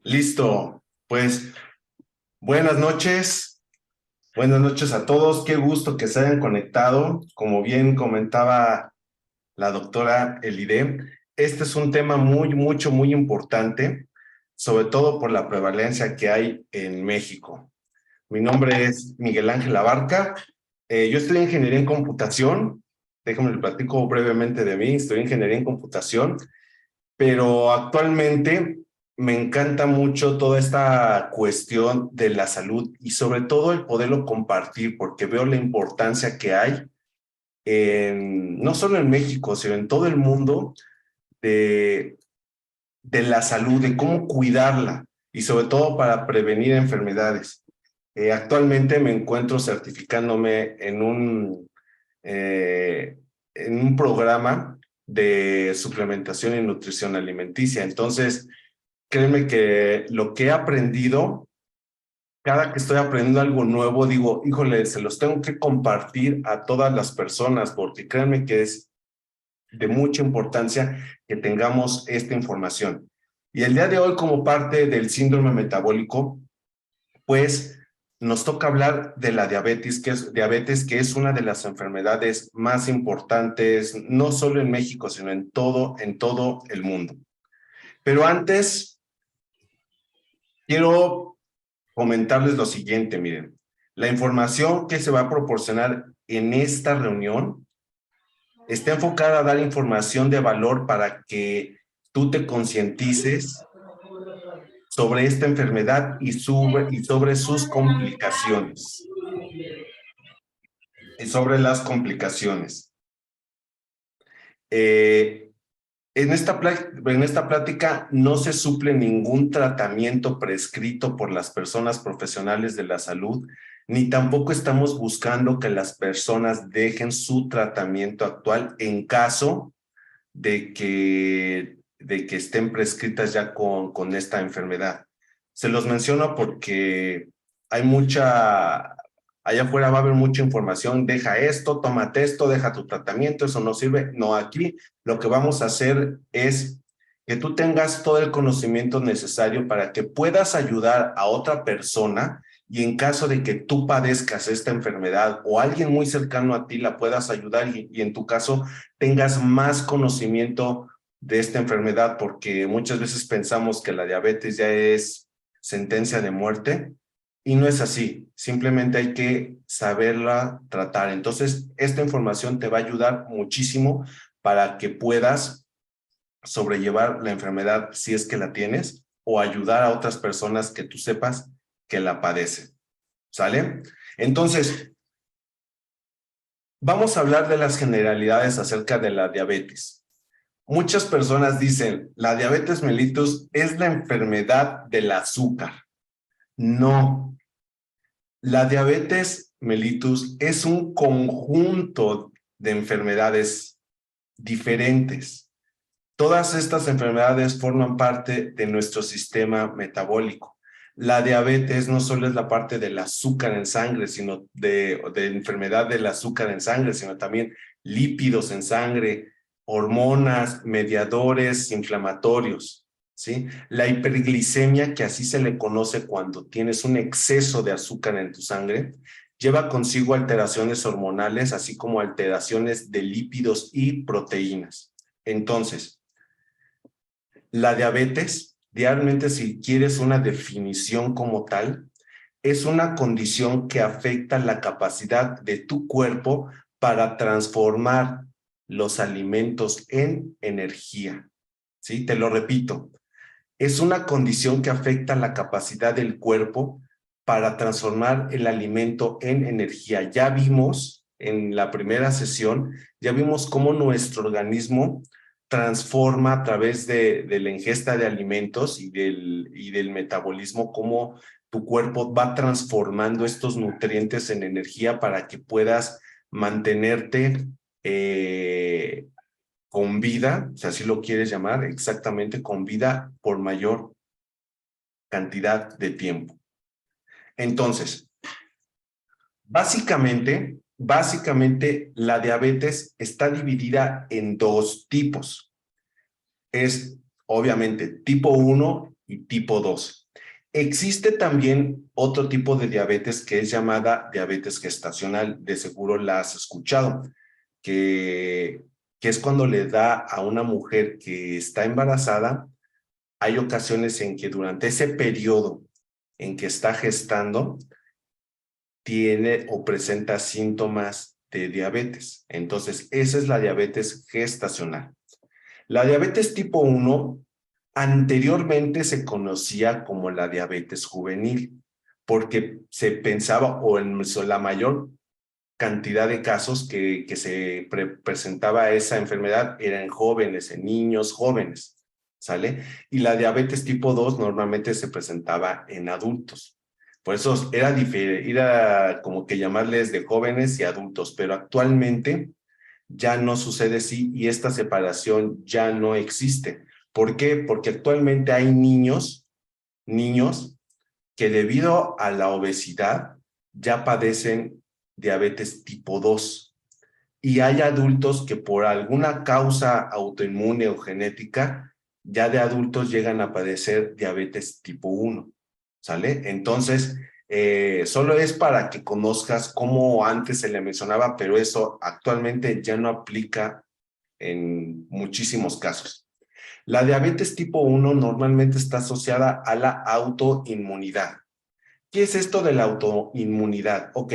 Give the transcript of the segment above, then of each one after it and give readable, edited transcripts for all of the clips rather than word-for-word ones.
Listo, pues buenas noches a todos, qué gusto que se hayan conectado. Como bien comentaba la doctora Elide, este es un tema muy importante, sobre todo por la prevalencia que hay en México. Mi nombre es Miguel Ángel Abarca, yo estoy en ingeniería en computación, déjame le platico brevemente de mí, estoy en ingeniería en computación, pero actualmente me encanta mucho toda esta cuestión de la salud y sobre todo el poderlo compartir porque veo la importancia que hay no solo en México, sino en todo el mundo de, de la salud, de cómo cuidarla y sobre todo para prevenir enfermedades. Actualmente me encuentro certificándome en un programa de suplementación y nutrición alimenticia. Entonces, créeme que lo que he aprendido, cada que estoy aprendiendo algo nuevo, digo, híjole, se los tengo que compartir a todas las personas, porque créanme que es de mucha importancia que tengamos esta información. Y el día de hoy, como parte del síndrome metabólico, pues nos toca hablar de la diabetes, que es una de las enfermedades más importantes, no solo en México, sino en todo el mundo. Pero antes, quiero comentarles lo siguiente, miren. La información que se va a proporcionar en esta reunión está enfocada a dar información de valor para que tú te concientices sobre esta enfermedad y sobre sus complicaciones. Y sobre las complicaciones. Eh, en esta plática no se suple ningún tratamiento prescrito por las personas profesionales de la salud, ni tampoco estamos buscando que las personas dejen su tratamiento actual en caso de que estén prescritas ya con esta enfermedad. Se los menciono porque hay allá afuera va a haber mucha información, deja esto, tómate esto, deja tu tratamiento, eso no sirve. No, aquí lo que vamos a hacer es que tú tengas todo el conocimiento necesario para que puedas ayudar a otra persona y en caso de que tú padezcas esta enfermedad o alguien muy cercano a ti la puedas ayudar y en tu caso tengas más conocimiento de esta enfermedad, porque muchas veces pensamos que la diabetes ya es sentencia de muerte y no es así, simplemente hay que saberla tratar. Entonces, esta información te va a ayudar muchísimo para que puedas sobrellevar la enfermedad si es que la tienes o ayudar a otras personas que tú sepas que la padecen. ¿Sale? Entonces, vamos a hablar de las generalidades acerca de la diabetes. Muchas personas dicen, la diabetes mellitus es la enfermedad del azúcar. No, la diabetes mellitus es un conjunto de enfermedades diferentes. Todas estas enfermedades forman parte de nuestro sistema metabólico. La diabetes no solo es la parte del azúcar en sangre, sino de enfermedad del azúcar en sangre, sino también lípidos en sangre, hormonas, mediadores inflamatorios, ¿sí? La hiperglicemia, que así se le conoce cuando tienes un exceso de azúcar en tu sangre, lleva consigo alteraciones hormonales, así como alteraciones de lípidos y proteínas. Entonces, la diabetes, realmente si quieres una definición como tal, es una condición que afecta la capacidad de tu cuerpo para transformar los alimentos en energía. ¿Sí? Te lo repito, es una condición que afecta la capacidad del cuerpo para transformar el alimento en energía. Ya vimos en la primera sesión, ya vimos cómo nuestro organismo transforma a través de la ingesta de alimentos y del metabolismo, cómo tu cuerpo va transformando estos nutrientes en energía para que puedas mantenerte con vida, si así lo quieres llamar, exactamente con vida por mayor cantidad de tiempo. Entonces, básicamente la diabetes está dividida en dos tipos. Es obviamente tipo 1 y tipo 2. Existe también otro tipo de diabetes que es llamada diabetes gestacional, de seguro la has escuchado, que, que es cuando le da a una mujer que está embarazada. Hay ocasiones en que durante ese periodo en que está gestando, tiene o presenta síntomas de diabetes. Entonces, esa es la diabetes gestacional. La diabetes tipo 1 anteriormente se conocía como la diabetes juvenil, porque se pensaba, o en la mayor cantidad de casos que se presentaba esa enfermedad eran jóvenes, en niños jóvenes, ¿sale? Y la diabetes tipo 2 normalmente se presentaba en adultos. Por eso era como que llamarles de jóvenes y adultos, pero actualmente ya no sucede así y esta separación ya no existe. ¿Por qué? Porque actualmente hay niños que debido a la obesidad ya padecen diabetes tipo 2 y hay adultos que por alguna causa autoinmune o genética ya de adultos llegan a padecer diabetes tipo 1, ¿sale? Entonces, solo es para que conozcas cómo antes se le mencionaba, pero eso actualmente ya no aplica en muchísimos casos. La diabetes tipo 1 normalmente está asociada a la autoinmunidad. ¿Qué es esto de la autoinmunidad? Ok,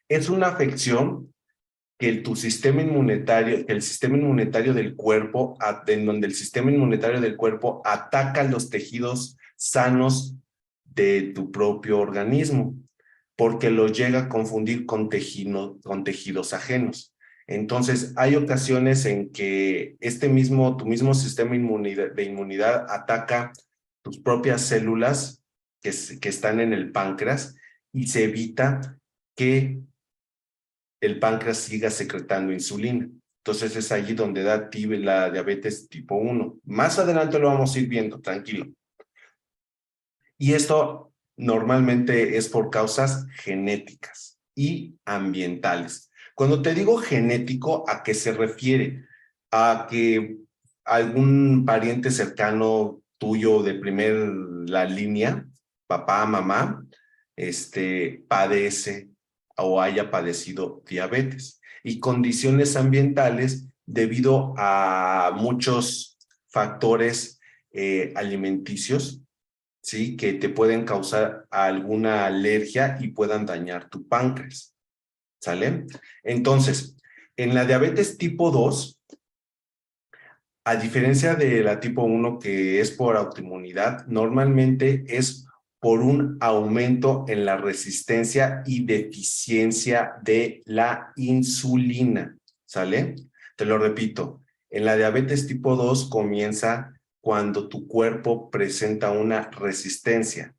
es una afección que tu sistema inmunitario, que el sistema inmunitario del cuerpo, en donde el sistema inmunitario del cuerpo ataca los tejidos sanos de tu propio organismo, porque lo llega a confundir con tejidos ajenos. Entonces, hay ocasiones en que tu mismo sistema de inmunidad ataca tus propias células que están en el páncreas y se evita que el páncreas siga secretando insulina. Entonces es allí donde da la diabetes tipo 1. Más adelante lo vamos a ir viendo, tranquilo. Y esto normalmente es por causas genéticas y ambientales. Cuando te digo genético, ¿a qué se refiere? A que algún pariente cercano tuyo de la línea, papá, mamá, padece o haya padecido diabetes. Y condiciones ambientales debido a muchos factores alimenticios, ¿sí? Que te pueden causar alguna alergia y puedan dañar tu páncreas, ¿sale? Entonces, en la diabetes tipo 2, a diferencia de la tipo 1 que es por autoinmunidad, normalmente es por un aumento en la resistencia y deficiencia de la insulina, ¿sale? Te lo repito, en la diabetes tipo 2 comienza cuando tu cuerpo presenta una resistencia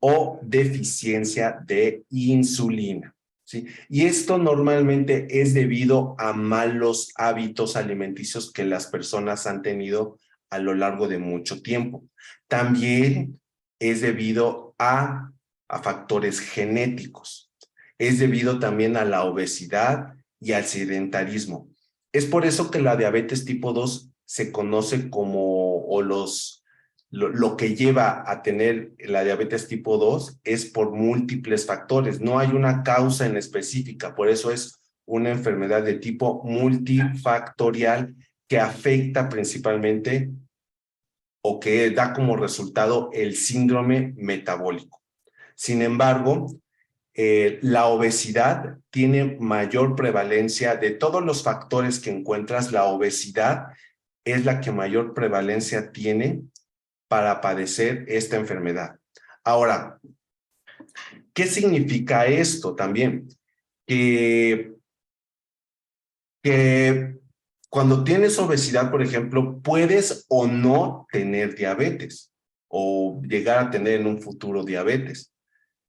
o deficiencia de insulina, ¿sí? Y esto normalmente es debido a malos hábitos alimenticios que las personas han tenido a lo largo de mucho tiempo. También es debido a factores genéticos. Es debido también a la obesidad y al sedentarismo. Es por eso que la diabetes tipo 2 se conoce como, lo que lleva a tener la diabetes tipo 2 es por múltiples factores. No hay una causa en específica, por eso es una enfermedad de tipo multifactorial que afecta principalmente o que da como resultado el síndrome metabólico. Sin embargo, la obesidad tiene mayor prevalencia de todos los factores que encuentras. La obesidad es la que mayor prevalencia tiene para padecer esta enfermedad. Ahora, ¿qué significa esto también? Que, que cuando tienes obesidad, por ejemplo, puedes o no tener diabetes o llegar a tener en un futuro diabetes,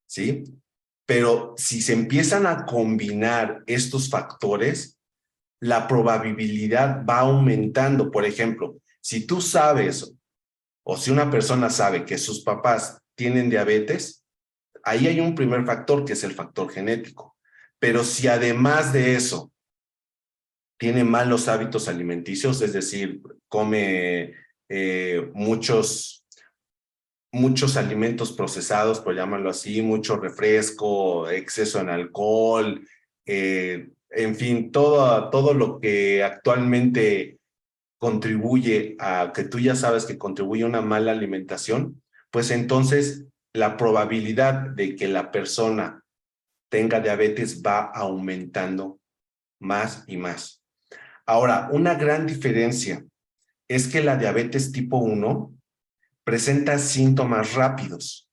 ¿sí? Pero si se empiezan a combinar estos factores, la probabilidad va aumentando. Por ejemplo, si tú sabes o si una persona sabe que sus papás tienen diabetes, ahí hay un primer factor que es el factor genético. Pero si además de eso tiene malos hábitos alimenticios, es decir, come muchos alimentos procesados, por llamarlo así, mucho refresco, exceso en alcohol, en fin, todo lo que actualmente contribuye a que tú ya sabes que contribuye a una mala alimentación, pues entonces la probabilidad de que la persona tenga diabetes va aumentando más y más. Ahora, una gran diferencia es que la diabetes tipo 1 presenta síntomas rápidos.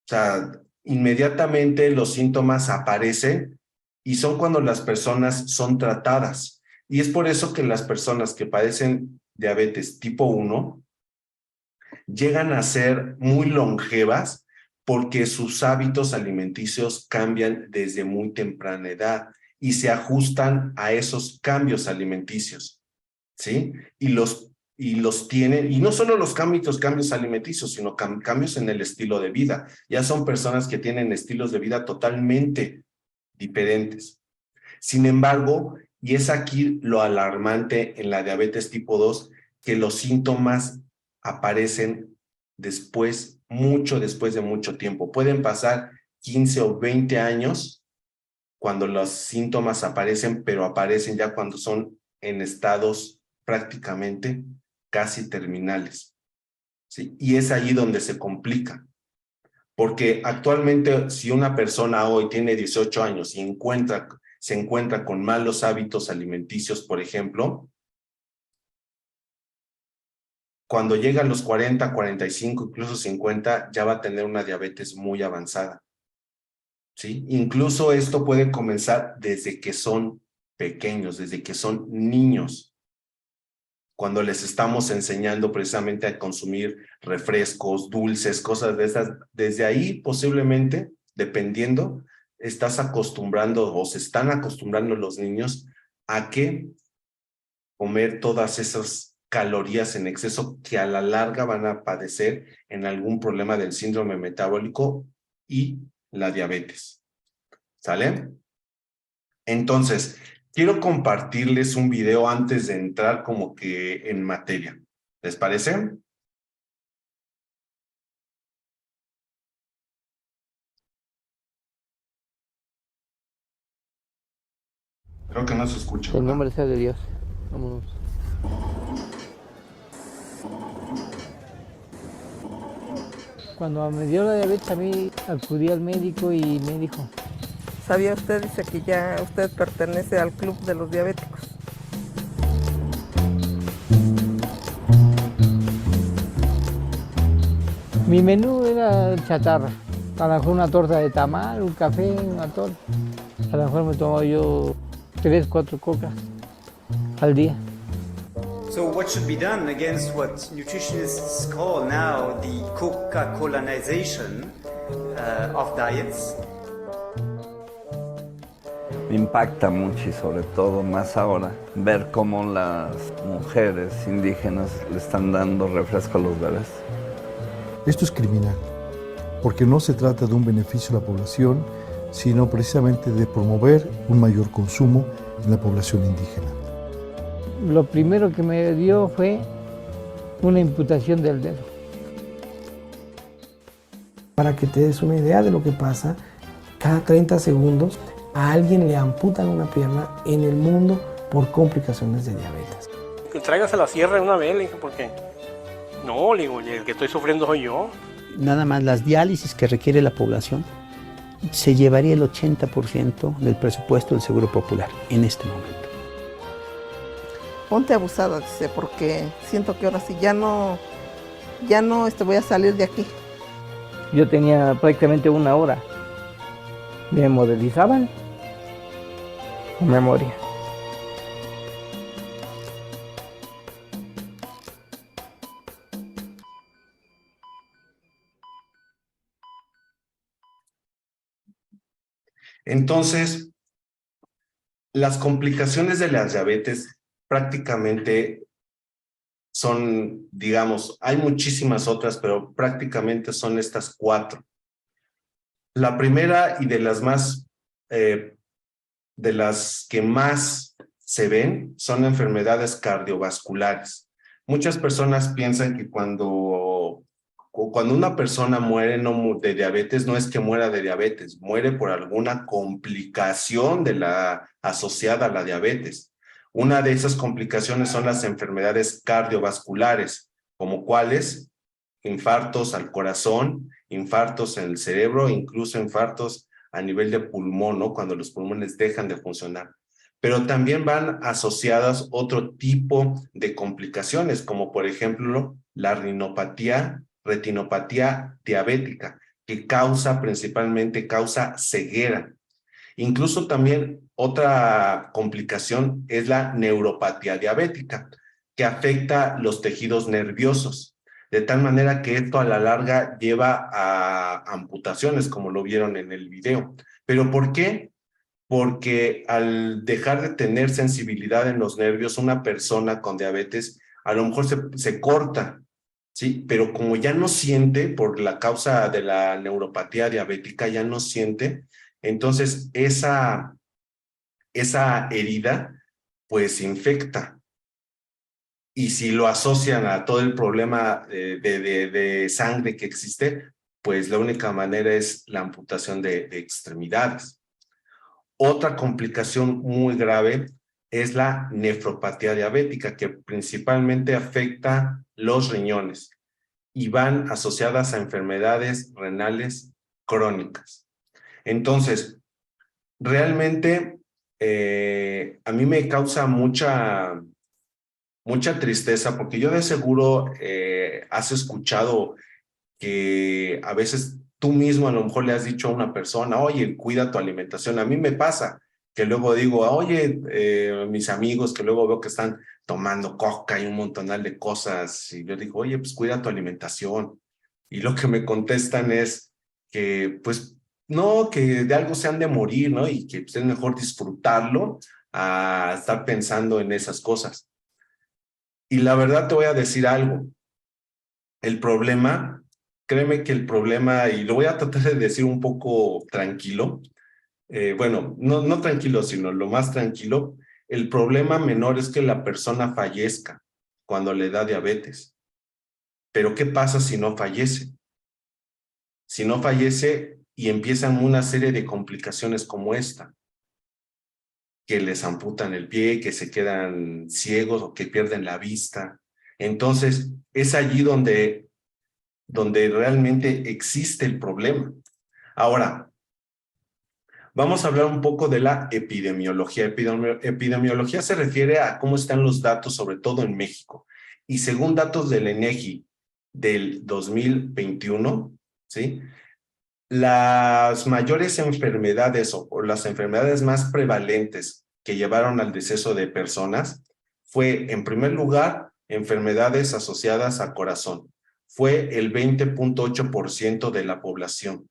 O sea, inmediatamente los síntomas aparecen y son cuando las personas son tratadas. Y es por eso que las personas que padecen diabetes tipo 1 llegan a ser muy longevas porque sus hábitos alimenticios cambian desde muy temprana edad y se ajustan a esos cambios alimenticios, ¿sí? Y los tienen, y no solo los cambios alimenticios, sino cambios en el estilo de vida. Ya son personas que tienen estilos de vida totalmente diferentes. Sin embargo, y es aquí lo alarmante en la diabetes tipo 2, que los síntomas aparecen después, mucho después de mucho tiempo. Pueden pasar 15 o 20 años cuando los síntomas aparecen, pero aparecen ya cuando son en estados prácticamente casi terminales, ¿sí? Y es ahí donde se complica. Porque actualmente, si una persona hoy tiene 18 años y se encuentra con malos hábitos alimenticios, por ejemplo, cuando llega a los 40, 45, incluso 50, ya va a tener una diabetes muy avanzada, ¿sí? Incluso esto puede comenzar desde que son pequeños, desde que son niños, cuando les estamos enseñando precisamente a consumir refrescos, dulces, cosas de esas. Desde ahí, posiblemente, dependiendo, estás acostumbrando o se están acostumbrando los niños a que comer todas esas calorías en exceso que a la larga van a padecer en algún problema del síndrome metabólico y la diabetes. ¿Sale? Entonces, quiero compartirles un video antes de entrar como que en materia. ¿Les parece? Creo que no se escucha, El ¿verdad? nombre sea de Dios. Vámonos. Cuando me dio la diabetes a mí acudí al médico y me dijo, ¿Sabía usted, dice, que ya usted pertenece al club de los diabéticos? mi menú era chatarra. A lo mejor una torta de tamal, un café, una torta. A lo mejor me tomaba yo 3, 4 cocas al día. So what should be done against what nutritionists call now the Coca-Colanization of diets? Me impacta mucho y sobre todo más ahora ver cómo las mujeres indígenas le están dando refresco a los bebés. Esto es criminal, porque no se trata de un beneficio a la población, sino precisamente de promover un mayor consumo en la población indígena. Lo primero que me dio fue una imputación del dedo. Para que te des una idea de lo que pasa, cada 30 segundos a alguien le amputan una pierna en el mundo por complicaciones de diabetes. Que tráigase la sierra de una vez, le dije, ¿por qué? No, le digo, el que estoy sufriendo soy yo. Nada más las diálisis que requiere la población se llevaría el 80% del presupuesto del Seguro Popular en este momento. Ponte abusada, dice, porque siento que ahora sí ya no voy a salir de aquí. Yo tenía prácticamente una hora. Me modelizaban con memoria. Entonces, las complicaciones de la diabetes prácticamente son, digamos, hay muchísimas otras, pero prácticamente son estas 4. La primera y de las que más se ven son enfermedades cardiovasculares. Muchas personas piensan que cuando una persona muere de diabetes, no es que muera de diabetes, muere por alguna complicación asociada a la diabetes. Una de esas complicaciones son las enfermedades cardiovasculares, como cuáles: infartos al corazón, infartos en el cerebro, incluso infartos a nivel de pulmón, ¿no? Cuando los pulmones dejan de funcionar. Pero también van asociadas otro tipo de complicaciones, como por ejemplo la retinopatía diabética, que principalmente causa ceguera. Incluso también otra complicación es la neuropatía diabética, que afecta los tejidos nerviosos, de tal manera que esto a la larga lleva a amputaciones, como lo vieron en el video. ¿Pero por qué? Porque al dejar de tener sensibilidad en los nervios, una persona con diabetes a lo mejor se corta, ¿sí? Pero como ya no siente, por la causa de la neuropatía diabética, ya no siente, entonces esa herida pues infecta. Y si lo asocian a todo el problema de sangre que existe, pues la única manera es la amputación de extremidades. Otra complicación muy grave es la nefropatía diabética, que principalmente afecta los riñones y van asociadas a enfermedades renales crónicas. Entonces, realmente a mí me causa mucha tristeza, porque yo de seguro has escuchado que a veces tú mismo a lo mejor le has dicho a una persona: oye, cuida tu alimentación. A mí me pasa que luego digo: oye, mis amigos que luego veo que están tomando coca y un montonal de cosas, y yo digo: oye, pues cuida tu alimentación. Y lo que me contestan es que pues no, que de algo se han de morir, ¿no? Y que pues, es mejor disfrutarlo a estar pensando en esas cosas. Y la verdad te voy a decir algo. El problema, créeme que el problema, y lo voy a tratar de decir un poco tranquilo, bueno, no tranquilo, sino lo más tranquilo, el problema menor es que la persona fallezca cuando le da diabetes. Pero ¿qué pasa si no fallece? Si no fallece y empiezan una serie de complicaciones como esta, que les amputan el pie, que se quedan ciegos o que pierden la vista. Entonces, es allí donde realmente existe el problema. Ahora, vamos a hablar un poco de la epidemiología. Epidemiología se refiere a cómo están los datos, sobre todo en México. Y según datos del INEGI del 2021, ¿sí? Las mayores enfermedades o las enfermedades más prevalentes que llevaron al deceso de personas fue, en primer lugar, enfermedades asociadas al corazón. Fue el 20.8% de la población.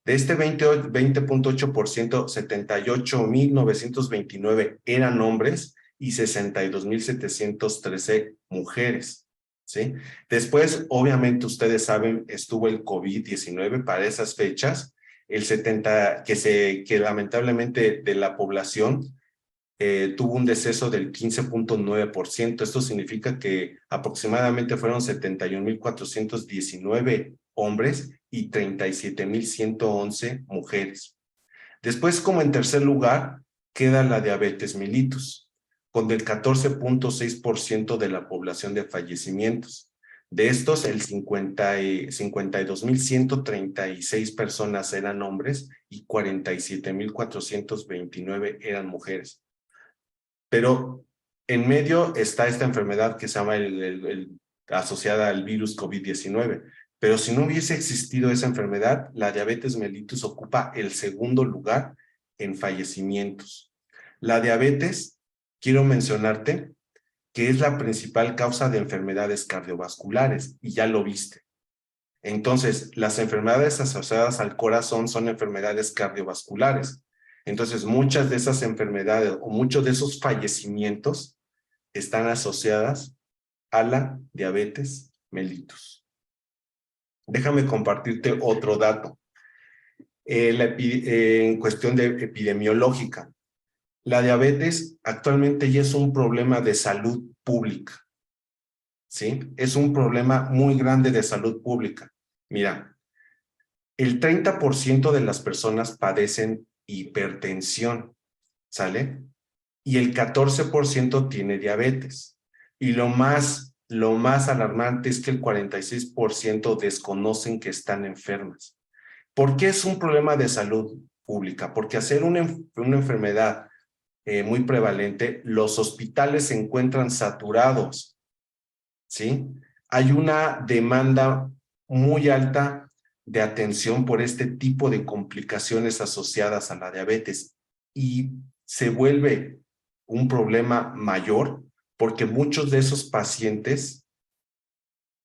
De este 20.8%, 78.929 eran hombres y 62.713 mujeres. ¿Sí? Después, obviamente, ustedes saben, estuvo el COVID-19 para esas fechas, que lamentablemente de la población tuvo un deceso del 15.9%. Esto significa que aproximadamente fueron 71.419 hombres y 37.111 mujeres. Después, como en tercer lugar, queda la diabetes mellitus, con el 14.6% de la población de fallecimientos. De estos, el 52.136 personas eran hombres y 47.429 eran mujeres. Pero en medio está esta enfermedad que se llama asociada al virus COVID-19. Pero si no hubiese existido esa enfermedad, la diabetes mellitus ocupa el segundo lugar en fallecimientos. La diabetes, quiero mencionarte que es la principal causa de enfermedades cardiovasculares, y ya lo viste. Entonces, las enfermedades asociadas al corazón son enfermedades cardiovasculares. Entonces, muchas de esas enfermedades o muchos de esos fallecimientos están asociadas a la diabetes mellitus. Déjame compartirte otro dato. En cuestión de epidemiológica, la diabetes actualmente ya es un problema de salud pública. ¿sí? Es un problema muy grande de salud pública. Mira, el 30% de las personas padecen hipertensión, ¿sale? Y el 14% tiene diabetes. Y lo más alarmante es que el 46% desconocen que están enfermas. ¿Por qué es un problema de salud pública? Porque hacer una enfermedad muy prevalente, los hospitales se encuentran saturados, ¿sí? Hay una demanda muy alta de atención por este tipo de complicaciones asociadas a la diabetes y se vuelve un problema mayor porque muchos de esos pacientes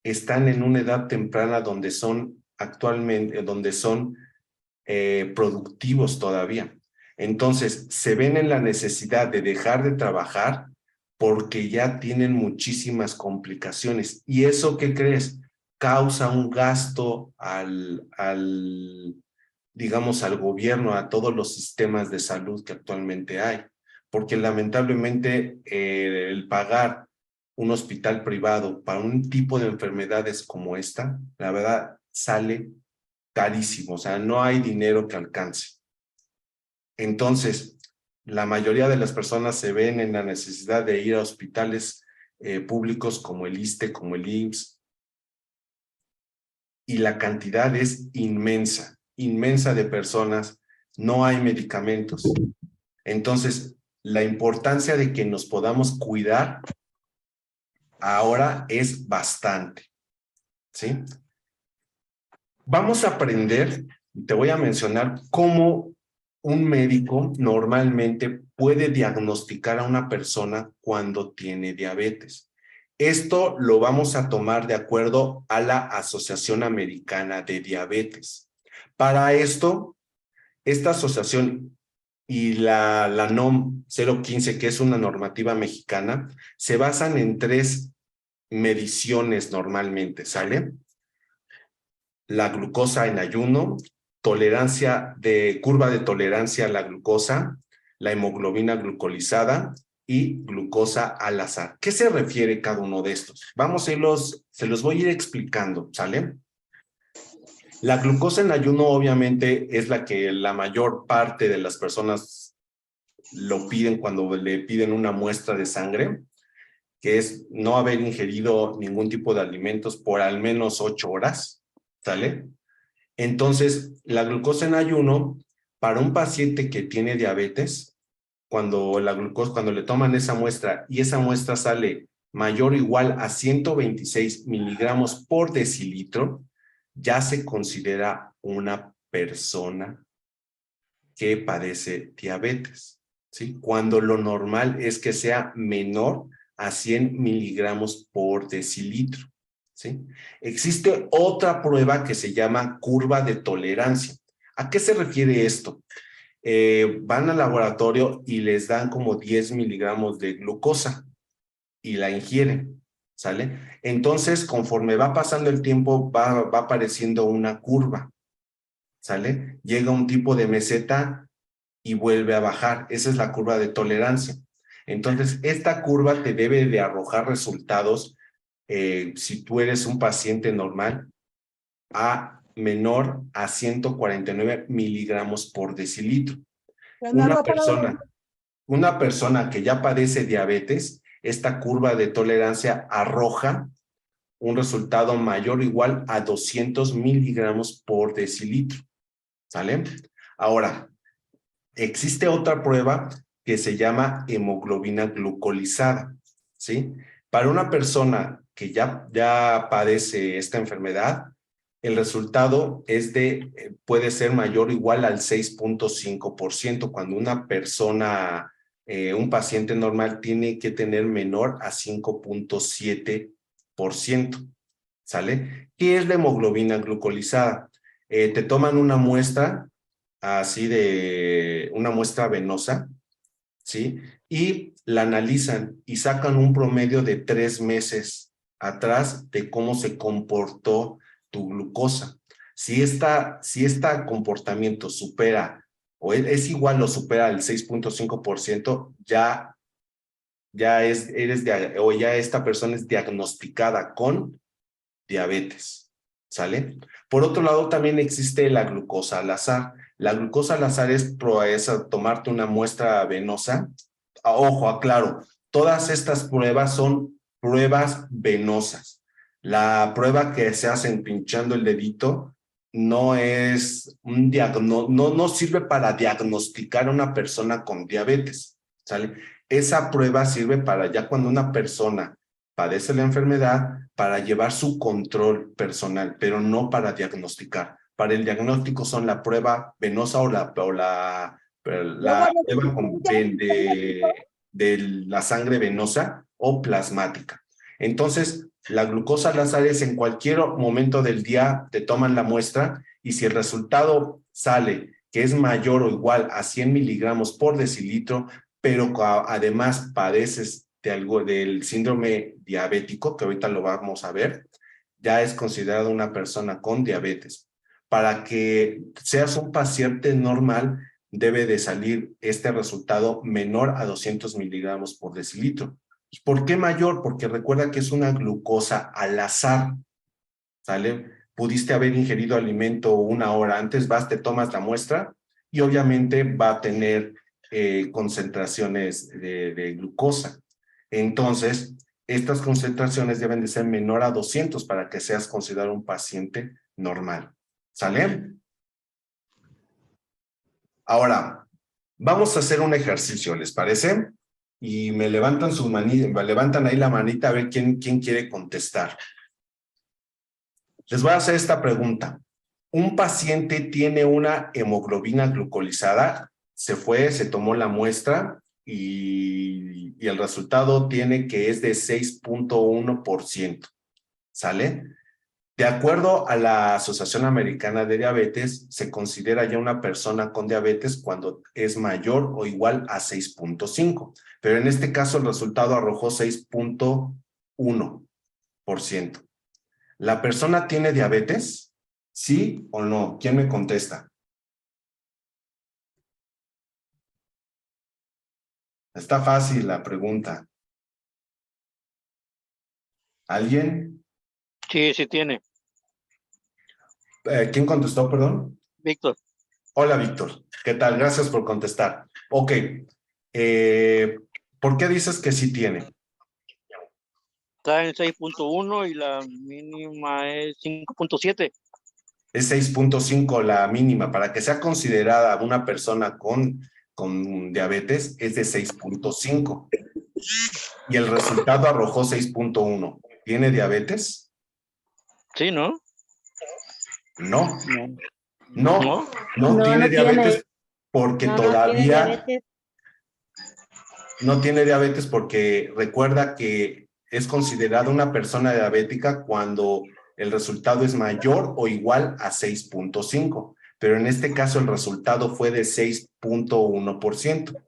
están en una edad temprana donde son productivos todavía. Entonces, se ven en la necesidad de dejar de trabajar porque ya tienen muchísimas complicaciones. ¿Y eso qué crees? Causa un gasto digamos, al gobierno, a todos los sistemas de salud que actualmente hay. Porque lamentablemente el pagar un hospital privado para un tipo de enfermedades como esta, la verdad, sale carísimo. O sea, no hay dinero que alcance. Entonces, la mayoría de las personas se ven en la necesidad de ir a hospitales públicos como el ISSSTE, como el IMSS, y la cantidad es inmensa, inmensa de personas, no hay medicamentos. Entonces, la importancia de que nos podamos cuidar ahora es bastante, ¿sí? Vamos a aprender, te voy a mencionar cómo un médico normalmente puede diagnosticar a una persona cuando tiene diabetes. Esto lo vamos a tomar de acuerdo a la Asociación Americana de Diabetes. Para esto, esta asociación y la NOM 015, que es una normativa mexicana, se basan en 3 mediciones normalmente, ¿sale? La glucosa en ayuno, curva de tolerancia a la glucosa, la hemoglobina glucolizada y glucosa al azar. ¿Qué se refiere cada uno de estos? Se los voy a ir explicando, ¿sale? La glucosa en ayuno obviamente es la que la mayor parte de las personas lo piden cuando le piden una muestra de sangre, que es no haber ingerido ningún tipo de alimentos por al menos 8 horas, ¿sale? Entonces, la glucosa en ayuno, para un paciente que tiene diabetes, cuando le toman esa muestra y esa muestra sale mayor o igual a 126 miligramos por decilitro, ya se considera una persona que padece diabetes, ¿sí? Cuando lo normal es que sea menor a 100 miligramos por decilitro, ¿sí? Existe otra prueba que se llama curva de tolerancia. ¿A qué se refiere esto? Van al laboratorio y les dan como 10 miligramos de glucosa y la ingieren, ¿sale? Entonces, conforme va pasando el tiempo, va apareciendo una curva, ¿sale? Llega un tipo de meseta y vuelve a bajar. Esa es la curva de tolerancia. Entonces, esta curva te debe de arrojar resultados si tú eres un paciente normal a menor a 149 miligramos por decilitro. Una persona que ya padece diabetes, esta curva de tolerancia arroja un resultado mayor o igual a 200 miligramos por decilitro, ¿sale? Ahora, existe otra prueba que se llama hemoglobina glucolizada, ¿sí? Para una persona que ya padece esta enfermedad, el resultado puede ser mayor o igual al 6.5%, cuando una persona, un paciente normal, tiene que tener menor a 5.7%, ¿sale? ¿Qué es la hemoglobina glucolizada? Te toman una muestra, una muestra venosa, ¿sí? Y la analizan y sacan un promedio de 3 meses atrás de cómo se comportó tu glucosa. Si este comportamiento supera o es igual o supera el 6.5%, ya ya ya esta persona es diagnosticada con diabetes, ¿sale? Por otro lado, también existe la glucosa al azar. La glucosa al azar es tomarte una muestra venosa. Ojo, aclaro, todas estas pruebas son pruebas venosas. La prueba que se hacen pinchando el dedito no es no sirve para diagnosticar a una persona con diabetes, ¿sale? Esa prueba sirve para ya cuando una persona padece la enfermedad, para llevar su control personal, pero no para diagnosticar. Para el diagnóstico son la prueba venosa o la prueba de la sangre venosa o plasmática. Entonces, la glucosa al azar es en cualquier momento del día te toman la muestra y si el resultado sale que es mayor o igual a 100 miligramos por decilitro, pero además padeces del síndrome diabético, que ahorita lo vamos a ver, ya es considerado una persona con diabetes. Para que seas un paciente normal, debe de salir este resultado menor a 200 miligramos por decilitro. ¿Por qué mayor? Porque recuerda que es una glucosa al azar, ¿sale? Pudiste haber ingerido alimento una hora antes, vas, te tomas la muestra y obviamente va a tener concentraciones de glucosa. Entonces, estas concentraciones deben de ser menor a 200 para que seas considerado un paciente normal. ¿Sale? Ahora, vamos a hacer un ejercicio, ¿les parece? Y me levantan su manita, me levantan ahí la manita a ver quién quiere contestar. Les voy a hacer esta pregunta. Un paciente tiene una hemoglobina glucolizada, se tomó la muestra y el resultado tiene que es de 6.1%. ¿Sale? De acuerdo a la Asociación Americana de Diabetes, se considera ya una persona con diabetes cuando es mayor o igual a 6.5. Pero en este caso el resultado arrojó 6.1%. ¿La persona tiene diabetes? ¿Sí o no? ¿Quién me contesta? Está fácil la pregunta. ¿Alguien? Sí, sí tiene. ¿Quién contestó, perdón? Víctor. Hola, Víctor. ¿Qué tal? Gracias por contestar. Ok. ¿Por qué dices que sí tiene? Está en 6.1 y la mínima es 5.7. Es 6.5 la mínima. Para que sea considerada una persona con diabetes, es de 6.5. Y el resultado arrojó 6.1. ¿Tiene diabetes? Sí, ¿no? No. No. No tiene diabetes porque todavía no tiene diabetes porque recuerda que es considerada una persona diabética cuando el resultado es mayor o igual a 6.5, pero en este caso el resultado fue de 6.1%.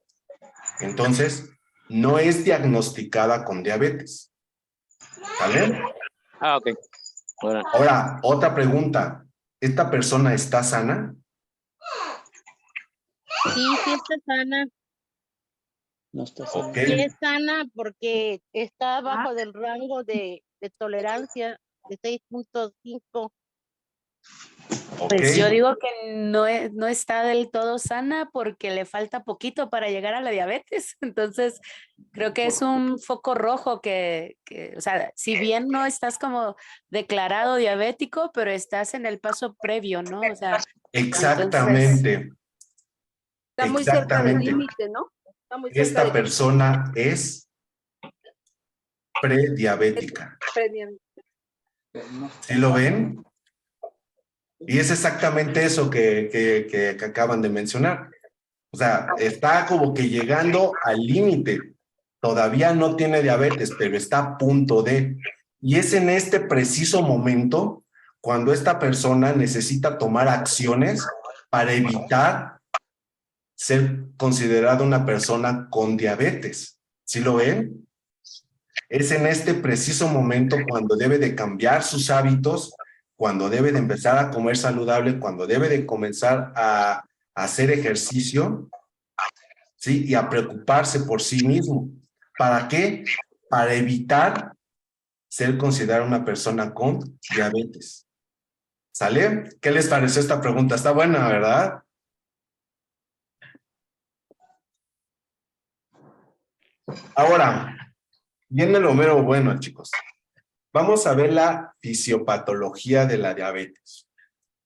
Entonces, no es diagnosticada con diabetes. ¿Vale? Ah, ok. Bueno. Ahora, otra pregunta. ¿Esta persona está sana? Sí, sí está sana. No está sana. Ok. Sí es sana porque está abajo del rango de tolerancia de 6.5. Pues yo digo que no está del todo sana porque le falta poquito para llegar a la diabetes. Entonces, creo que es un foco rojo que, o sea, si bien no estás como declarado diabético, pero estás en el paso previo, ¿no? O sea, Exactamente. Entonces, Está muy cerca del límite, ¿no? Está muy cerca Esta persona es prediabética. ¿Sí lo ven? Y es exactamente eso que acaban de mencionar. O sea, está como que llegando al límite. Todavía no tiene diabetes, pero está a punto de. Y es en este preciso momento cuando esta persona necesita tomar acciones para evitar ser considerada una persona con diabetes. ¿Sí lo ven? Es en este preciso momento cuando debe de cambiar sus hábitos, cuando debe de empezar a comer saludable, cuando debe de comenzar a hacer ejercicio, ¿sí? Y a preocuparse por sí mismo. ¿Para qué? Para evitar ser considerada una persona con diabetes. ¿Sale? ¿Qué les pareció esta pregunta? Está buena, ¿verdad? Ahora, viene lo mero bueno, chicos. Vamos a ver la fisiopatología de la diabetes.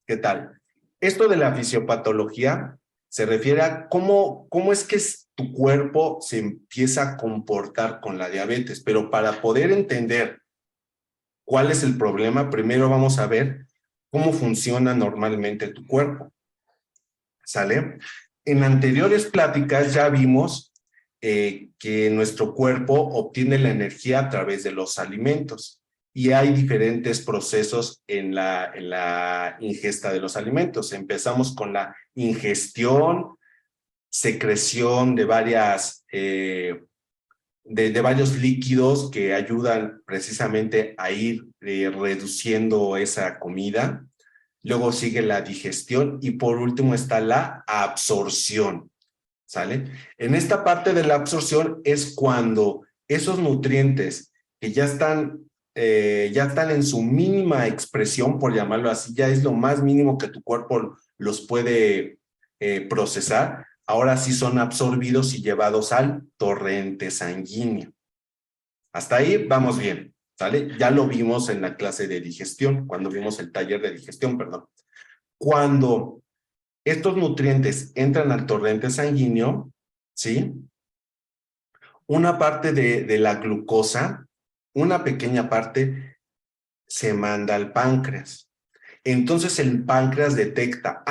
¿Qué tal? Esto de la fisiopatología se refiere a cómo es que tu cuerpo se empieza a comportar con la diabetes. Pero para poder entender cuál es el problema, primero vamos a ver cómo funciona normalmente tu cuerpo. ¿Sale? En anteriores pláticas ya vimos que nuestro cuerpo obtiene la energía a través de los alimentos y hay diferentes procesos en la ingesta de los alimentos. Empezamos con la ingestión, secreción de varios líquidos que ayudan precisamente a ir reduciendo esa comida. Luego sigue la digestión y por último está la absorción, ¿sale? En esta parte de la absorción es cuando esos nutrientes que ya están en su mínima expresión, por llamarlo así, ya es lo más mínimo que tu cuerpo los puede procesar, ahora sí son absorbidos y llevados al torrente sanguíneo. Hasta ahí vamos bien. ¿Sale? Ya lo vimos en la clase de digestión, cuando vimos el taller de digestión, perdón. Cuando estos nutrientes entran al torrente sanguíneo, ¿sí? Una parte de la glucosa, una pequeña parte, se manda al páncreas. Entonces el páncreas detecta,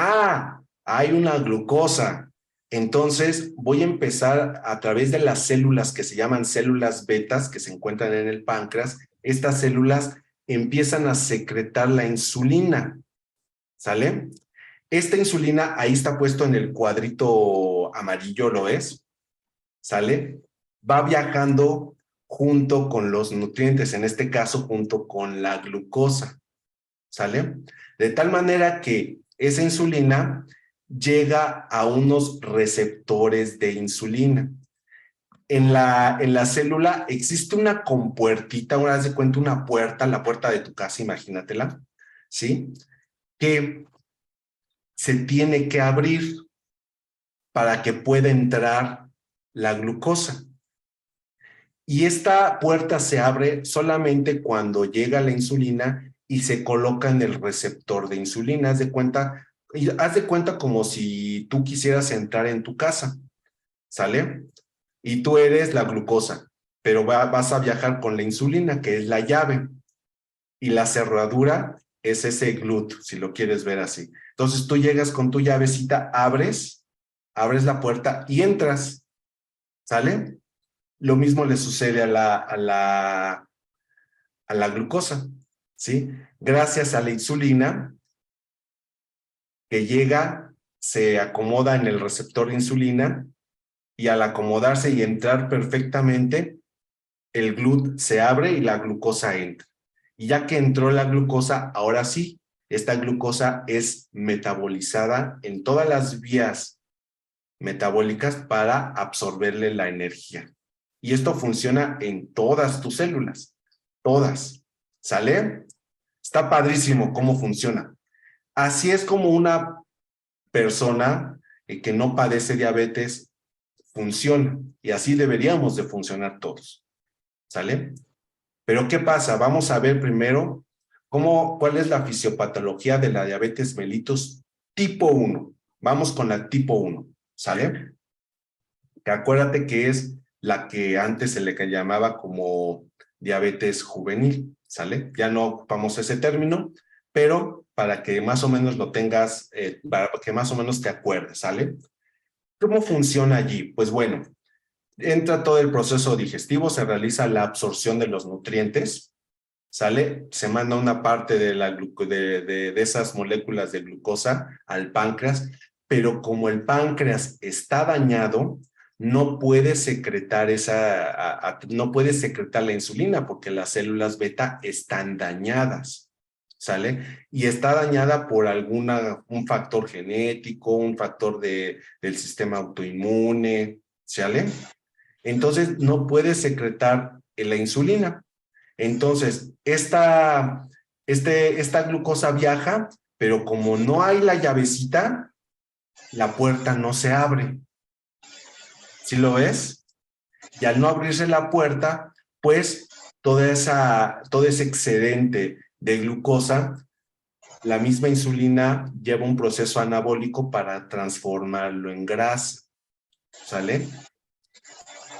hay una glucosa. Entonces voy a empezar a través de las células que se llaman células betas que se encuentran en el páncreas. Estas células empiezan a secretar la insulina, ¿sale? Esta insulina ahí está puesto en el cuadrito amarillo, ¿lo es? ¿Sale? Va viajando junto con los nutrientes, en este caso junto con la glucosa, ¿sale? De tal manera que esa insulina llega a unos receptores de insulina. En la célula existe una compuertita, ahora haz de cuenta una puerta, la puerta de tu casa, imagínatela, ¿sí? Que se tiene que abrir para que pueda entrar la glucosa. Y esta puerta se abre solamente cuando llega la insulina y se coloca en el receptor de insulina. Haz de cuenta como si tú quisieras entrar en tu casa, ¿sale? Y tú eres la glucosa, pero vas a viajar con la insulina, que es la llave. Y la cerradura es ese GLUT, si lo quieres ver así. Entonces tú llegas con tu llavecita, abres la puerta y entras, ¿sale? Lo mismo le sucede a la glucosa, ¿sí? Gracias a la insulina que llega, se acomoda en el receptor de insulina y al acomodarse y entrar perfectamente, el GLUT se abre y la glucosa entra. Y ya que entró la glucosa, ahora sí, esta glucosa es metabolizada en todas las vías metabólicas para absorberle la energía. Y esto funciona en todas tus células, todas, ¿sale? Está padrísimo cómo funciona. Así es como una persona que no padece diabetes funciona, y así deberíamos de funcionar todos, ¿sale? Pero ¿qué pasa? Vamos a ver primero cuál es la fisiopatología de la diabetes mellitus tipo 1. Vamos con la tipo 1, ¿sale? Que acuérdate que es la que antes se le llamaba como diabetes juvenil, ¿sale? Ya no ocupamos ese término, pero para que más o menos lo tengas, para que más o menos te acuerdes, ¿sale? ¿Cómo funciona allí? Pues bueno, entra todo el proceso digestivo, se realiza la absorción de los nutrientes, ¿sale? Se manda una parte de esas moléculas de glucosa al páncreas, pero como el páncreas está dañado, no puede secretar la insulina porque las células beta están dañadas, ¿sale? Y está dañada por un factor genético, un factor del sistema autoinmune, ¿sale? Entonces no puede secretar la insulina. Entonces, esta glucosa viaja, pero como no hay la llavecita, la puerta no se abre. ¿Sí lo ves? Y al no abrirse la puerta, pues todo ese excedente de glucosa, la misma insulina lleva un proceso anabólico para transformarlo en grasa. ¿Sale?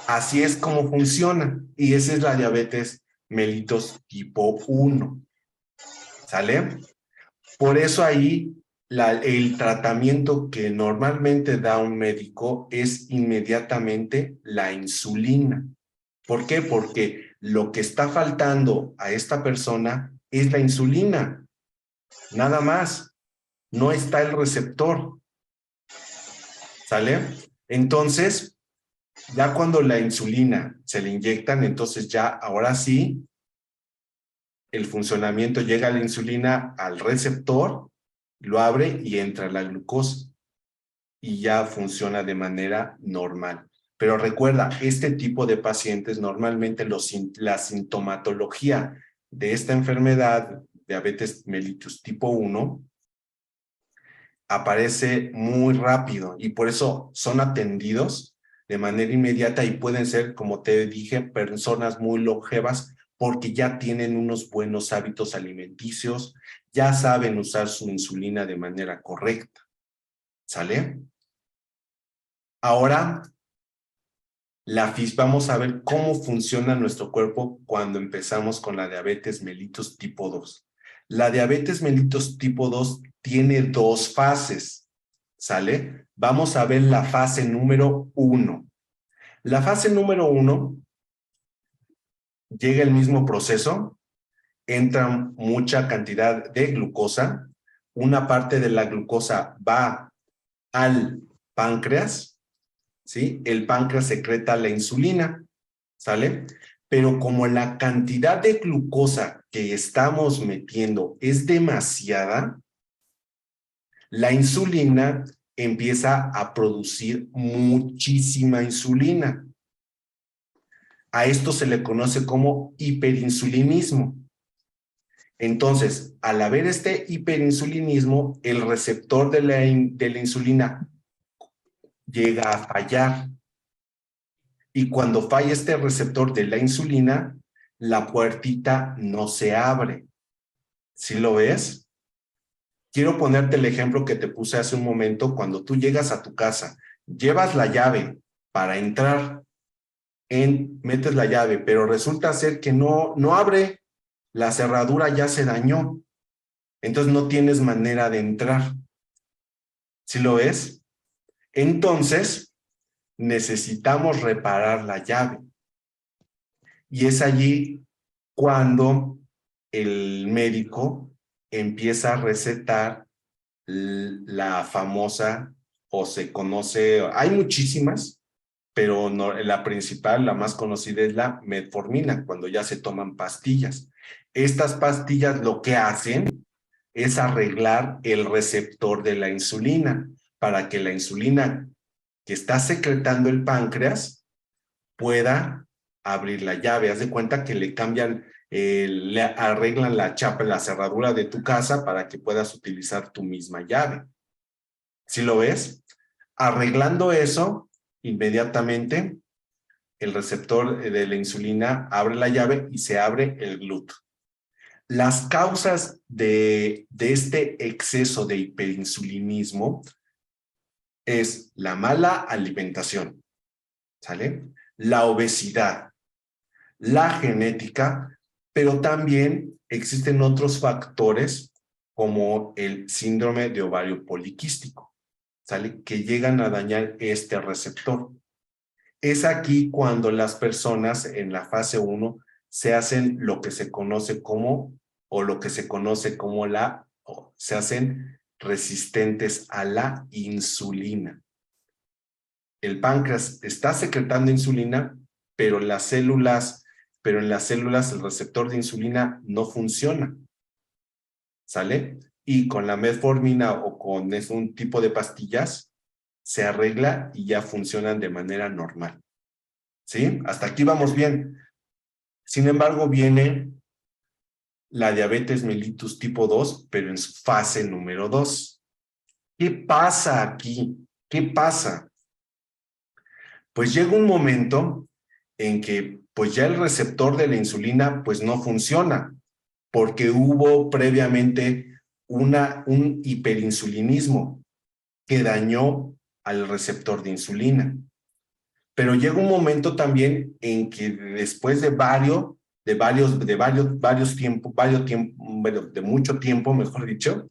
Así es como funciona. Y esa es la diabetes mellitus tipo 1. ¿Sale? Por eso ahí el tratamiento que normalmente da un médico es inmediatamente la insulina. ¿Por qué? Porque lo que está faltando a esta persona es la insulina. Nada más. No está el receptor. ¿Sale? Entonces, ya cuando la insulina se le inyectan, entonces ya ahora sí, el funcionamiento llega a la insulina al receptor, lo abre y entra la glucosa. Y ya funciona de manera normal. Pero recuerda, este tipo de pacientes, normalmente la sintomatología de esta enfermedad, diabetes mellitus tipo 1, aparece muy rápido y por eso son atendidos de manera inmediata y pueden ser, como te dije, personas muy longevas porque ya tienen unos buenos hábitos alimenticios, ya saben usar su insulina de manera correcta. ¿Sale? Ahora, vamos a ver cómo funciona nuestro cuerpo cuando empezamos con la diabetes mellitus tipo 2. La diabetes mellitus tipo 2 tiene 2 fases, ¿sale? Vamos a ver la fase número 1. La fase número 1 llega el mismo proceso, entra mucha cantidad de glucosa, una parte de la glucosa va al páncreas, ¿sí? El páncreas secreta la insulina, ¿sale? Pero como la cantidad de glucosa que estamos metiendo es demasiada, la insulina empieza a producir muchísima insulina. A esto se le conoce como hiperinsulinismo. Entonces, al haber este hiperinsulinismo, el receptor de la insulina llega a fallar. Y cuando falla este receptor de la insulina, la puertita no se abre. ¿Sí lo ves? Quiero ponerte el ejemplo que te puse hace un momento. Cuando tú llegas a tu casa, llevas la llave para entrar, metes la llave, pero resulta ser que no abre, la cerradura ya se dañó. Entonces no tienes manera de entrar. ¿Sí lo ves? Entonces, necesitamos reparar la llave. Y es allí cuando el médico empieza a recetar la famosa, o se conoce, hay muchísimas, pero no, la principal, la más conocida es la metformina, cuando ya se toman pastillas. Estas pastillas lo que hacen es arreglar el receptor de la insulina, para que la insulina que está secretando el páncreas pueda abrir la llave. Haz de cuenta que le cambian, le arreglan la chapa, la cerradura de tu casa para que puedas utilizar tu misma llave. ¿Sí lo ves? Arreglando eso, inmediatamente el receptor de la insulina abre la llave y se abre el glúteo. Las causas de este exceso de hiperinsulinismo es la mala alimentación, ¿sale? La obesidad, la genética, pero también existen otros factores como el síndrome de ovario poliquístico, ¿sale? Que llegan a dañar este receptor. Es aquí cuando las personas en la fase 1 se hacen lo que se conoce como, se hacen resistentes a la insulina. El páncreas está secretando insulina, pero en las células el receptor de insulina no funciona. ¿Sale? Y con la metformina o con un tipo de pastillas se arregla y ya funcionan de manera normal. ¿Sí? Hasta aquí vamos bien. Sin embargo, viene la diabetes mellitus tipo 2, pero en su fase número 2. ¿Qué pasa aquí? ¿Qué pasa? Pues llega un momento en que pues ya el receptor de la insulina pues no funciona, porque hubo previamente un hiperinsulinismo que dañó al receptor de insulina. Pero llega un momento también en que después de mucho tiempo, mejor dicho,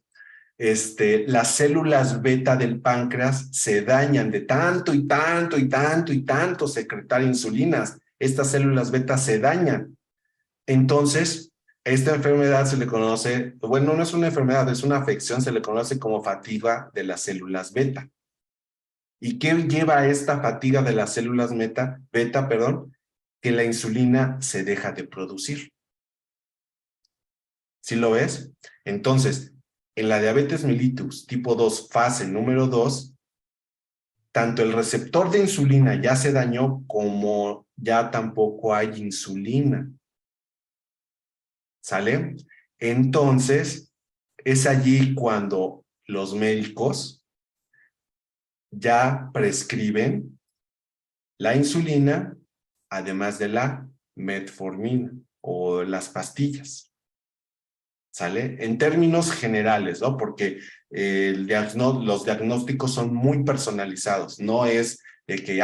las células beta del páncreas se dañan de tanto y tanto y tanto y tanto secretar insulinas. Estas células beta se dañan. Entonces, esta enfermedad se le conoce, bueno, no es una enfermedad, es una afección, se le conoce como fatiga de las células beta. ¿Y qué lleva a esta fatiga de las células beta? Que la insulina se deja de producir. ¿Sí lo ves? Entonces, en la diabetes mellitus tipo 2, fase número 2, tanto el receptor de insulina ya se dañó como ya tampoco hay insulina. ¿Sale? Entonces, es allí cuando los médicos ya prescriben la insulina, además de la metformina o las pastillas. ¿Sale? En términos generales, ¿no? Porque los diagnósticos son muy personalizados. No es de que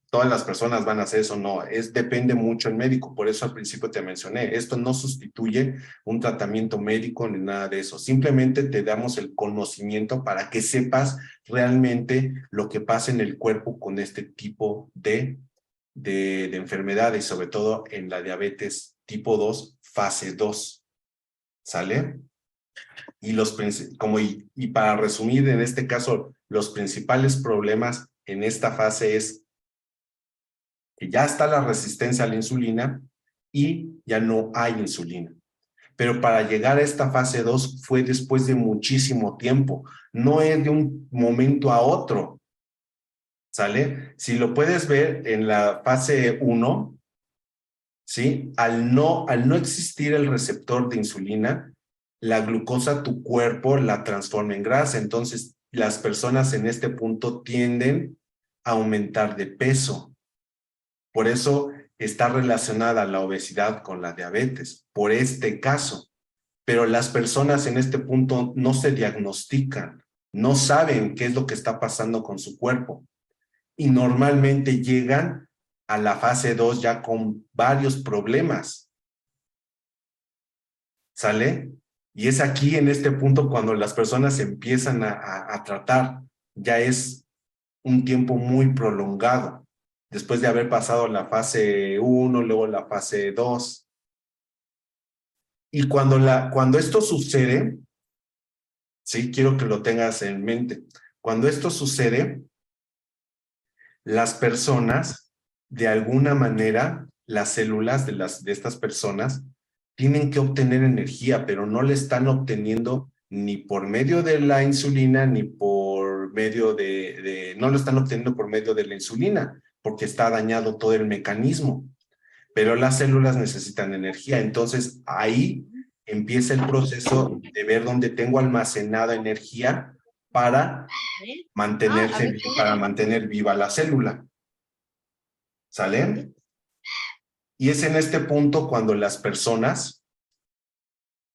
todas las personas van a hacer eso, no. Depende mucho el médico. Por eso al principio te mencioné. Esto no sustituye un tratamiento médico ni nada de eso. Simplemente te damos el conocimiento para que sepas realmente lo que pasa en el cuerpo con este tipo de enfermedades, sobre todo en la diabetes tipo 2, fase 2. ¿Sale? Y para resumir, en este caso, los principales problemas en esta fase es que ya está la resistencia a la insulina y ya no hay insulina. Pero para llegar a esta fase 2 fue después de muchísimo tiempo, no es de un momento a otro. ¿Sale? Si lo puedes ver en la fase 1, ¿sí? Al no existir el receptor de insulina, la glucosa tu cuerpo la transforma en grasa. Entonces, las personas en este punto tienden a aumentar de peso. Por eso está relacionada la obesidad con la diabetes, por este caso. Pero las personas en este punto no se diagnostican, no saben qué es lo que está pasando con su cuerpo. Y normalmente llegan a la fase 2 ya con varios problemas. ¿Sale? Y es aquí en este punto cuando las personas empiezan a tratar. Ya es un tiempo muy prolongado. Después de haber pasado la fase 1, luego la fase 2. Y cuando esto sucede, sí, quiero que lo tengas en mente. Cuando esto sucede, las personas, de alguna manera, las células de estas personas, tienen que obtener energía, pero no la están obteniendo ni por medio de la insulina, ni por medio no lo están obteniendo por medio de la insulina, porque está dañado todo el mecanismo. Pero las células necesitan energía. Entonces, ahí empieza el proceso de ver dónde tengo almacenada energía para mantener viva la célula. ¿Sale? Y es en este punto cuando las personas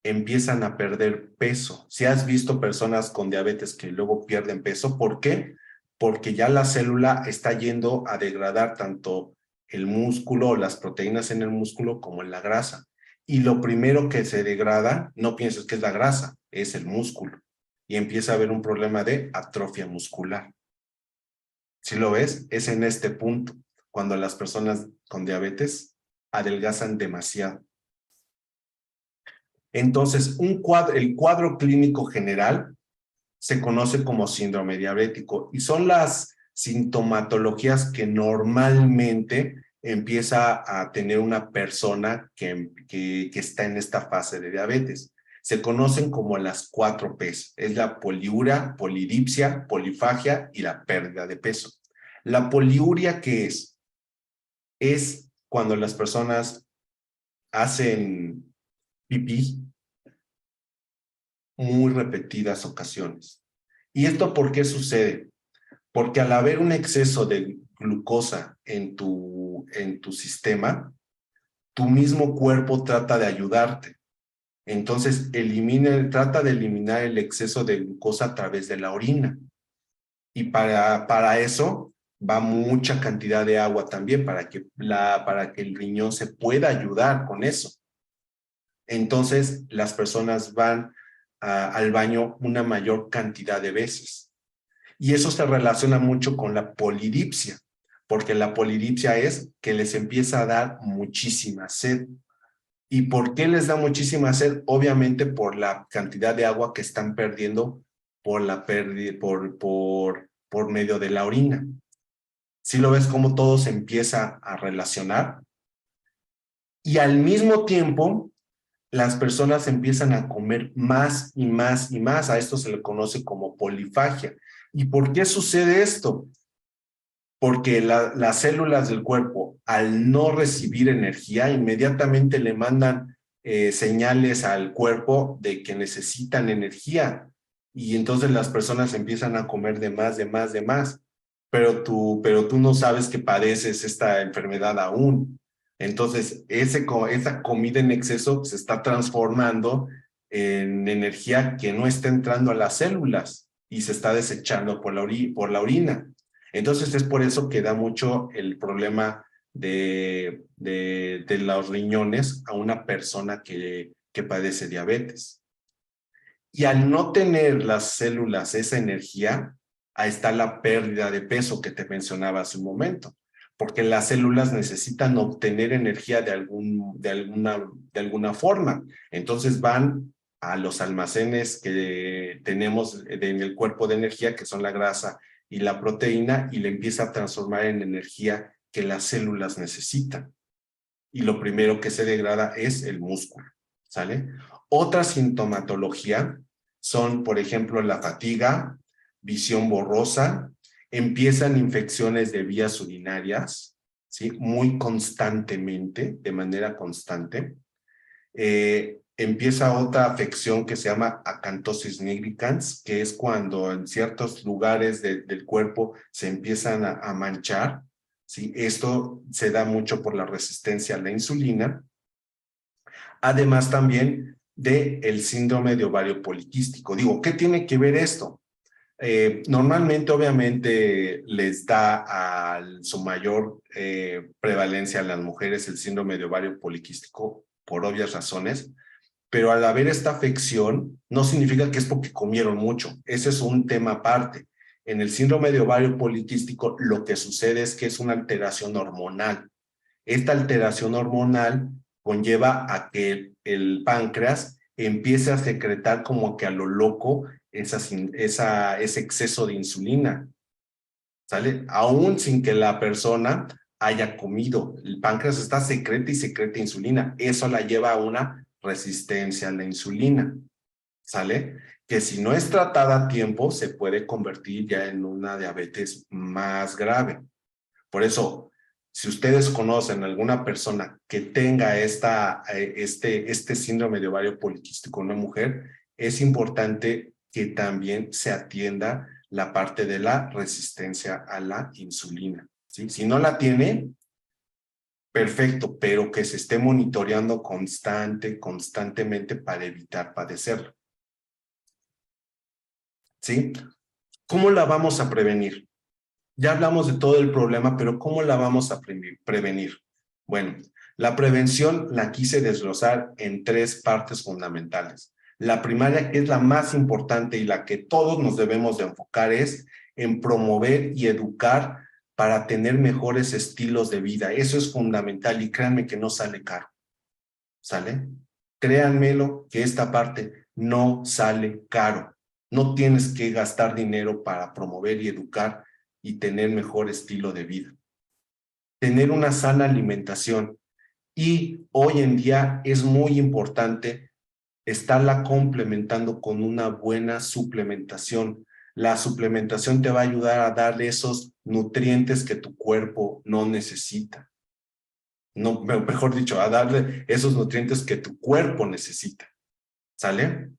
empiezan a perder peso. Si has visto personas con diabetes que luego pierden peso, ¿por qué? Porque ya la célula está yendo a degradar tanto el músculo o las proteínas en el músculo como en la grasa. Y lo primero que se degrada, no pienses que es la grasa, es el músculo. Y empieza a haber un problema de atrofia muscular. ¿Sí lo ves? Es en este punto, cuando las personas con diabetes adelgazan demasiado. Entonces, el cuadro clínico general se conoce como síndrome diabético y son las sintomatologías que normalmente empieza a tener una persona que está en esta fase de diabetes. Se conocen como las 4 P's. Es la poliuria, polidipsia, polifagia y la pérdida de peso. La poliuria, ¿qué es? es cuando las personas hacen pipí muy repetidas ocasiones. ¿Y esto por qué sucede? Porque al haber un exceso de glucosa en tu sistema, tu mismo cuerpo trata de ayudarte. Entonces, trata de eliminar el exceso de glucosa a través de la orina. Y para eso va mucha cantidad de agua también, para que el riñón se pueda ayudar con eso. Entonces, las personas van al baño una mayor cantidad de veces. Y eso se relaciona mucho con la polidipsia, porque la polidipsia es que les empieza a dar muchísima sed. ¿Y por qué les da muchísima sed? Obviamente por la cantidad de agua que están perdiendo por medio de la orina. ¿Sí lo ves cómo todo se empieza a relacionar? Y al mismo tiempo, las personas empiezan a comer más y más y más. A esto se le conoce como polifagia. ¿Y por qué sucede esto? Porque las células del cuerpo, al no recibir energía, inmediatamente le mandan señales al cuerpo de que necesitan energía. Y entonces las personas empiezan a comer de más, de más, de más. Pero tú no sabes que padeces esta enfermedad aún. Entonces, esa comida en exceso se está transformando en energía que no está entrando a las células y se está desechando por la orina. Entonces, es por eso que da mucho el problema de los riñones a una persona que padece diabetes. Y al no tener las células esa energía, ahí está la pérdida de peso que te mencionaba hace un momento, porque las células necesitan obtener energía de alguna forma. Entonces van a los almacenes que tenemos en el cuerpo de energía, que son la grasa y la proteína, y le empieza a transformar en energía que las células necesitan. Y lo primero que se degrada es el músculo, ¿sale? Otra sintomatología son, por ejemplo, la fatiga, visión borrosa, empiezan infecciones de vías urinarias, ¿sí? Muy constantemente, de manera constante. Empieza otra afección que se llama acantosis nigricans, que es cuando en ciertos lugares del cuerpo se empiezan a manchar, ¿sí? Esto se da mucho por la resistencia a la insulina. Además también del síndrome de ovario poliquístico. Digo, ¿qué tiene que ver esto? Normalmente, obviamente, les da a su mayor prevalencia a las mujeres el síndrome de ovario poliquístico por obvias razones, pero al haber esta afección no significa que es porque comieron mucho. Ese es un tema aparte. En el síndrome de ovario poliquístico lo que sucede es que es una alteración hormonal. Esta alteración hormonal conlleva a que el páncreas empiece a secretar como que a lo loco ese exceso de insulina, ¿sale? Aún sin que la persona haya comido. El páncreas está secreta y secreta insulina. Eso la lleva a una resistencia a la insulina, ¿sale? Que si no es tratada a tiempo, se puede convertir ya en una diabetes más grave. Por eso, si ustedes conocen a alguna persona que tenga este síndrome de ovario poliquístico en una mujer, es importante que también se atienda la parte de la resistencia a la insulina, ¿sí? Si no la tiene, perfecto, pero que se esté monitoreando constantemente para evitar padecerlo, ¿sí? ¿Cómo la vamos a prevenir? Ya hablamos de todo el problema, pero ¿cómo la vamos a prevenir? Bueno, la prevención la quise desglosar en 3 partes fundamentales. La primaria, que es la más importante y la que todos nos debemos de enfocar, es en promover y educar para tener mejores estilos de vida. Eso es fundamental y créanme que no sale caro, ¿sale? Créanmelo que esta parte no sale caro. No tienes que gastar dinero para promover y educar y tener mejor estilo de vida. Tener una sana alimentación. Y hoy en día es muy importante estarla complementando con una buena suplementación. La suplementación te va a ayudar a darle esos nutrientes que tu cuerpo no necesita. no, mejor dicho, a darle esos nutrientes que tu cuerpo necesita, ¿sale?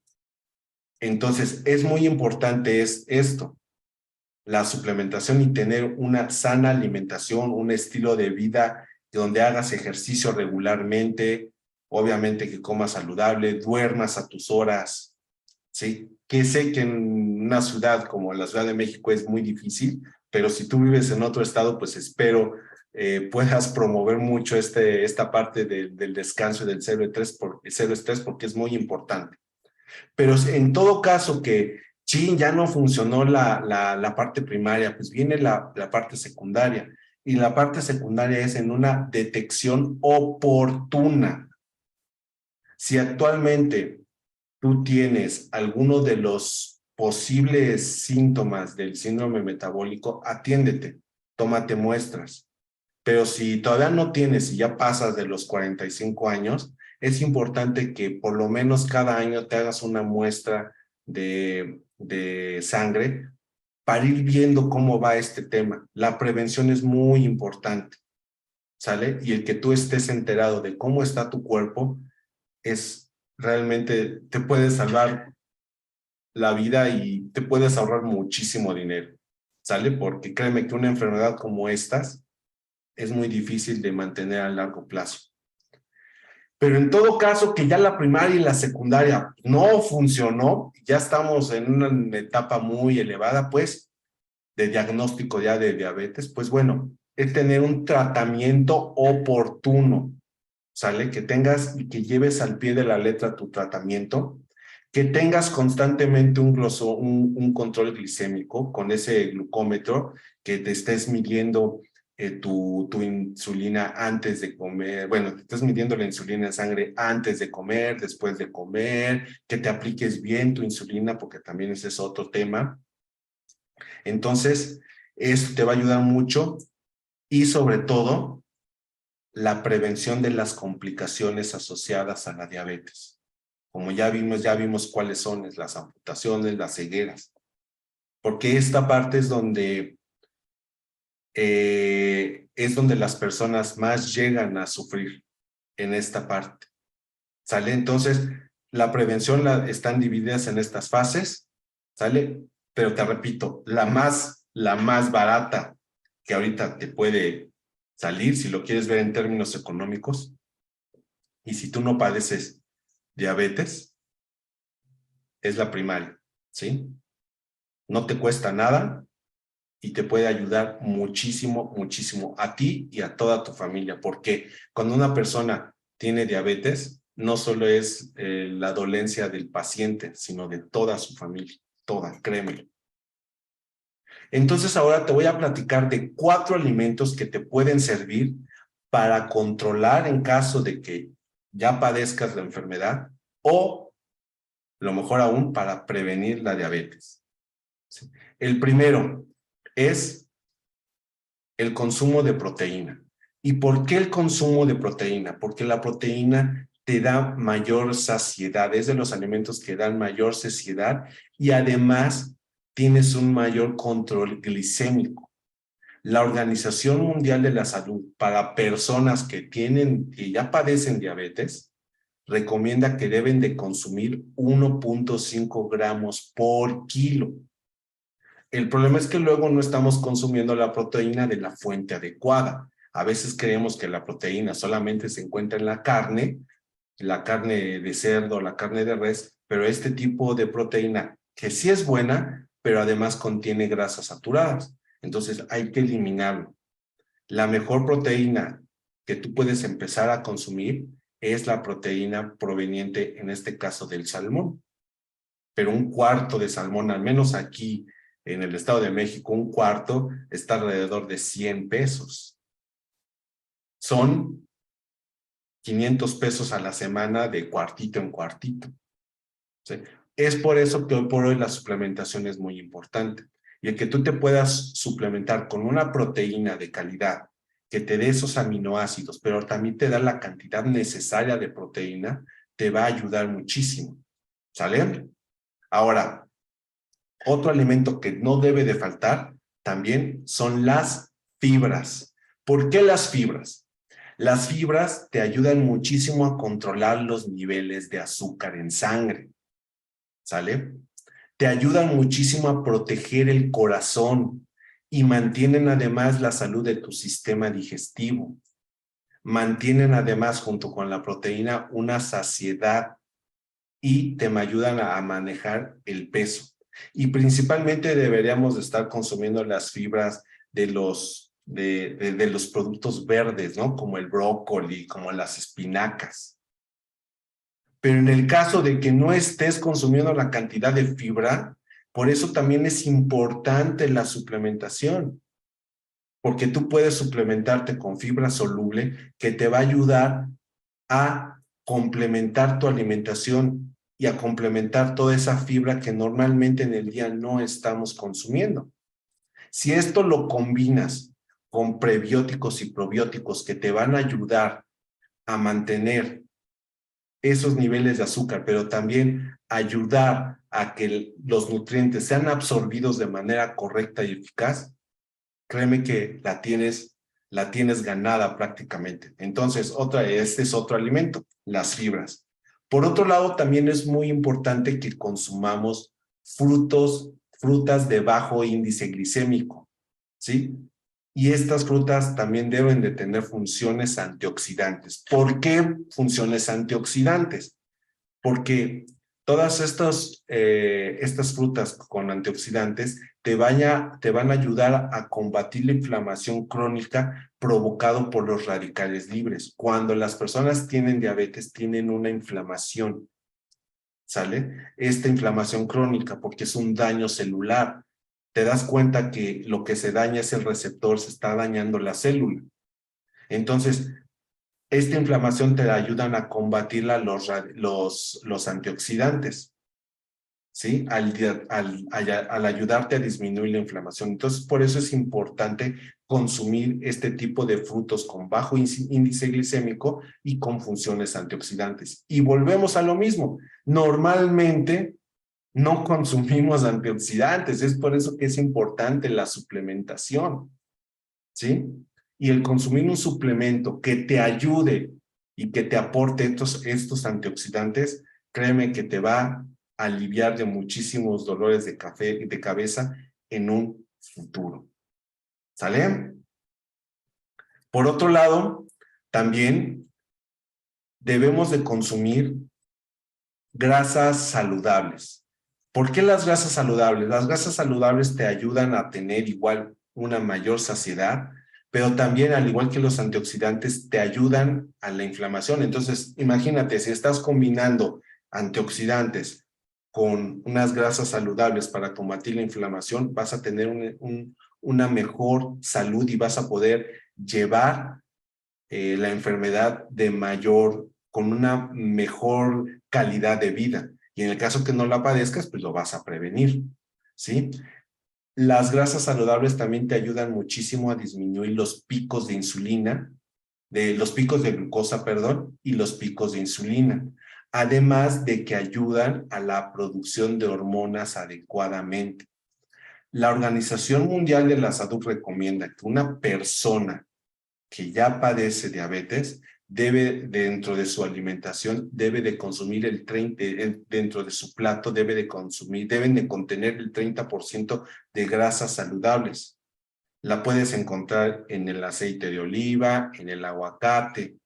Entonces, es muy importante esto, la suplementación y tener una sana alimentación, un estilo de vida donde hagas ejercicio regularmente, obviamente que comas saludable, duermas a tus horas, ¿sí? Que sé que en una ciudad como la Ciudad de México es muy difícil, pero si tú vives en otro estado, pues espero puedas promover mucho esta parte del descanso y del cero estrés porque es muy importante. Pero en todo caso que ya no funcionó la parte primaria, pues viene la parte secundaria. Y la parte secundaria es en una detección oportuna. Si actualmente tú tienes alguno de los posibles síntomas del síndrome metabólico, atiéndete, tómate muestras. Pero si todavía no tienes y ya pasas de los 45 años, es importante que por lo menos cada año te hagas una muestra de sangre para ir viendo cómo va este tema. La prevención es muy importante, ¿sale? Y el que tú estés enterado de cómo está tu cuerpo es realmente, te puede salvar la vida y te puedes ahorrar muchísimo dinero, ¿sale? Porque créeme que una enfermedad como estas es muy difícil de mantener a largo plazo. Pero en todo caso, que ya la primaria y la secundaria no funcionó, ya estamos en una etapa muy elevada, pues, de diagnóstico ya de diabetes, pues bueno, es tener un tratamiento oportuno, ¿sale? Que tengas y que lleves al pie de la letra tu tratamiento, que tengas constantemente un control glicémico con ese glucómetro, que te estés midiendo tu insulina antes de comer, bueno, te estás midiendo la insulina en sangre antes de comer, después de comer, que te apliques bien tu insulina, porque también ese es otro tema. Entonces, eso te va a ayudar mucho y sobre todo, la prevención de las complicaciones asociadas a la diabetes. Como ya vimos cuáles son las amputaciones, las cegueras. Porque esta parte es donde las personas más llegan a sufrir en esta parte. ¿Sale? Entonces, la prevención están divididas en estas fases, ¿sale? Pero te repito, la más barata que ahorita te puede salir, si lo quieres ver en términos económicos, y si tú no padeces diabetes, es la primaria, ¿sí? No te cuesta nada y te puede ayudar muchísimo, muchísimo a ti y a toda tu familia, porque cuando una persona tiene diabetes, no solo es la dolencia del paciente, sino de toda su familia, toda, créemelo. Entonces ahora te voy a platicar de 4 alimentos que te pueden servir para controlar en caso de que ya padezcas la enfermedad o, lo mejor aún, para prevenir la diabetes. ¿Sí? El primero es el consumo de proteína. ¿Y por qué el consumo de proteína? Porque la proteína te da mayor saciedad, es de los alimentos que dan mayor saciedad y además tienes un mayor control glicémico. La Organización Mundial de la Salud para personas que ya padecen diabetes recomienda que deben de consumir 1.5 gramos por kilo. El problema es que luego no estamos consumiendo la proteína de la fuente adecuada. A veces creemos que la proteína solamente se encuentra en la carne de cerdo, la carne de res, pero este tipo de proteína que sí es buena, pero además contiene grasas saturadas. Entonces hay que eliminarlo. La mejor proteína que tú puedes empezar a consumir es la proteína proveniente, en este caso, del salmón. Pero un cuarto de salmón, al menos aquí en el Estado de México, un cuarto está alrededor de 100 pesos. Son 500 pesos a la semana de cuartito en cuartito. ¿Sí? Es por eso que hoy por hoy la suplementación es muy importante. Y el que tú te puedas suplementar con una proteína de calidad que te dé esos aminoácidos, pero también te da la cantidad necesaria de proteína, te va a ayudar muchísimo. ¿Sale? Ahora, otro alimento que no debe de faltar también son las fibras. ¿Por qué las fibras? Las fibras te ayudan muchísimo a controlar los niveles de azúcar en sangre, ¿sale? Te ayudan muchísimo a proteger el corazón y mantienen además la salud de tu sistema digestivo. Mantienen además, junto con la proteína, una saciedad y te ayudan a manejar el peso. Y principalmente deberíamos de estar consumiendo las fibras de los productos verdes, ¿no? Como el brócoli, como las espinacas. Pero en el caso de que no estés consumiendo la cantidad de fibra, por eso también es importante la suplementación. Porque tú puedes suplementarte con fibra soluble que te va a ayudar a complementar tu alimentación y a complementar toda esa fibra que normalmente en el día no estamos consumiendo. Si esto lo combinas con prebióticos y probióticos que te van a ayudar a mantener esos niveles de azúcar, pero también ayudar a que los nutrientes sean absorbidos de manera correcta y eficaz, créeme que la tienes ganada prácticamente. Entonces, este es otro alimento, las fibras. Por otro lado, también es muy importante que consumamos frutas de bajo índice glicémico, ¿sí? Y estas frutas también deben de tener funciones antioxidantes. ¿Por qué funciones antioxidantes? Porque todas estas frutas con antioxidantes te van a ayudar a combatir la inflamación crónica provocada por los radicales libres. Cuando las personas tienen diabetes, tienen una inflamación, ¿sale? Esta inflamación crónica, porque es un daño celular. Te das cuenta que lo que se daña es el receptor, se está dañando la célula. Entonces, esta inflamación te ayudan a combatirla los antioxidantes, ¿sí? Al ayudarte a disminuir la inflamación. Entonces, por eso es importante consumir este tipo de frutos con bajo índice glicémico y con funciones antioxidantes. Y volvemos a lo mismo. Normalmente no consumimos antioxidantes, es por eso que es importante la suplementación, ¿sí? Y el consumir un suplemento que te ayude y que te aporte estos antioxidantes, créeme que te va a aliviar de muchísimos dolores de cabeza en un futuro. ¿Sale? Por otro lado, también debemos de consumir grasas saludables. ¿Por qué las grasas saludables? Las grasas saludables te ayudan a tener igual una mayor saciedad, pero también, al igual que los antioxidantes, te ayudan a la inflamación. Entonces, imagínate, si estás combinando antioxidantes con unas grasas saludables para combatir la inflamación, vas a tener una mejor salud y vas a poder llevar la enfermedad con una mejor calidad de vida. Y en el caso que no la padezcas, pues lo vas a prevenir, ¿sí? Las grasas saludables también te ayudan muchísimo a disminuir los picos de insulina, los picos de glucosa, perdón, y los picos de insulina. Además de que ayudan a la producción de hormonas adecuadamente. La Organización Mundial de la Salud recomienda que una persona que ya padece diabetes dentro de su alimentación, debe de consumir dentro de su plato, deben de contener el 30% de grasas saludables. La puedes encontrar en el aceite de oliva, en el aguacate,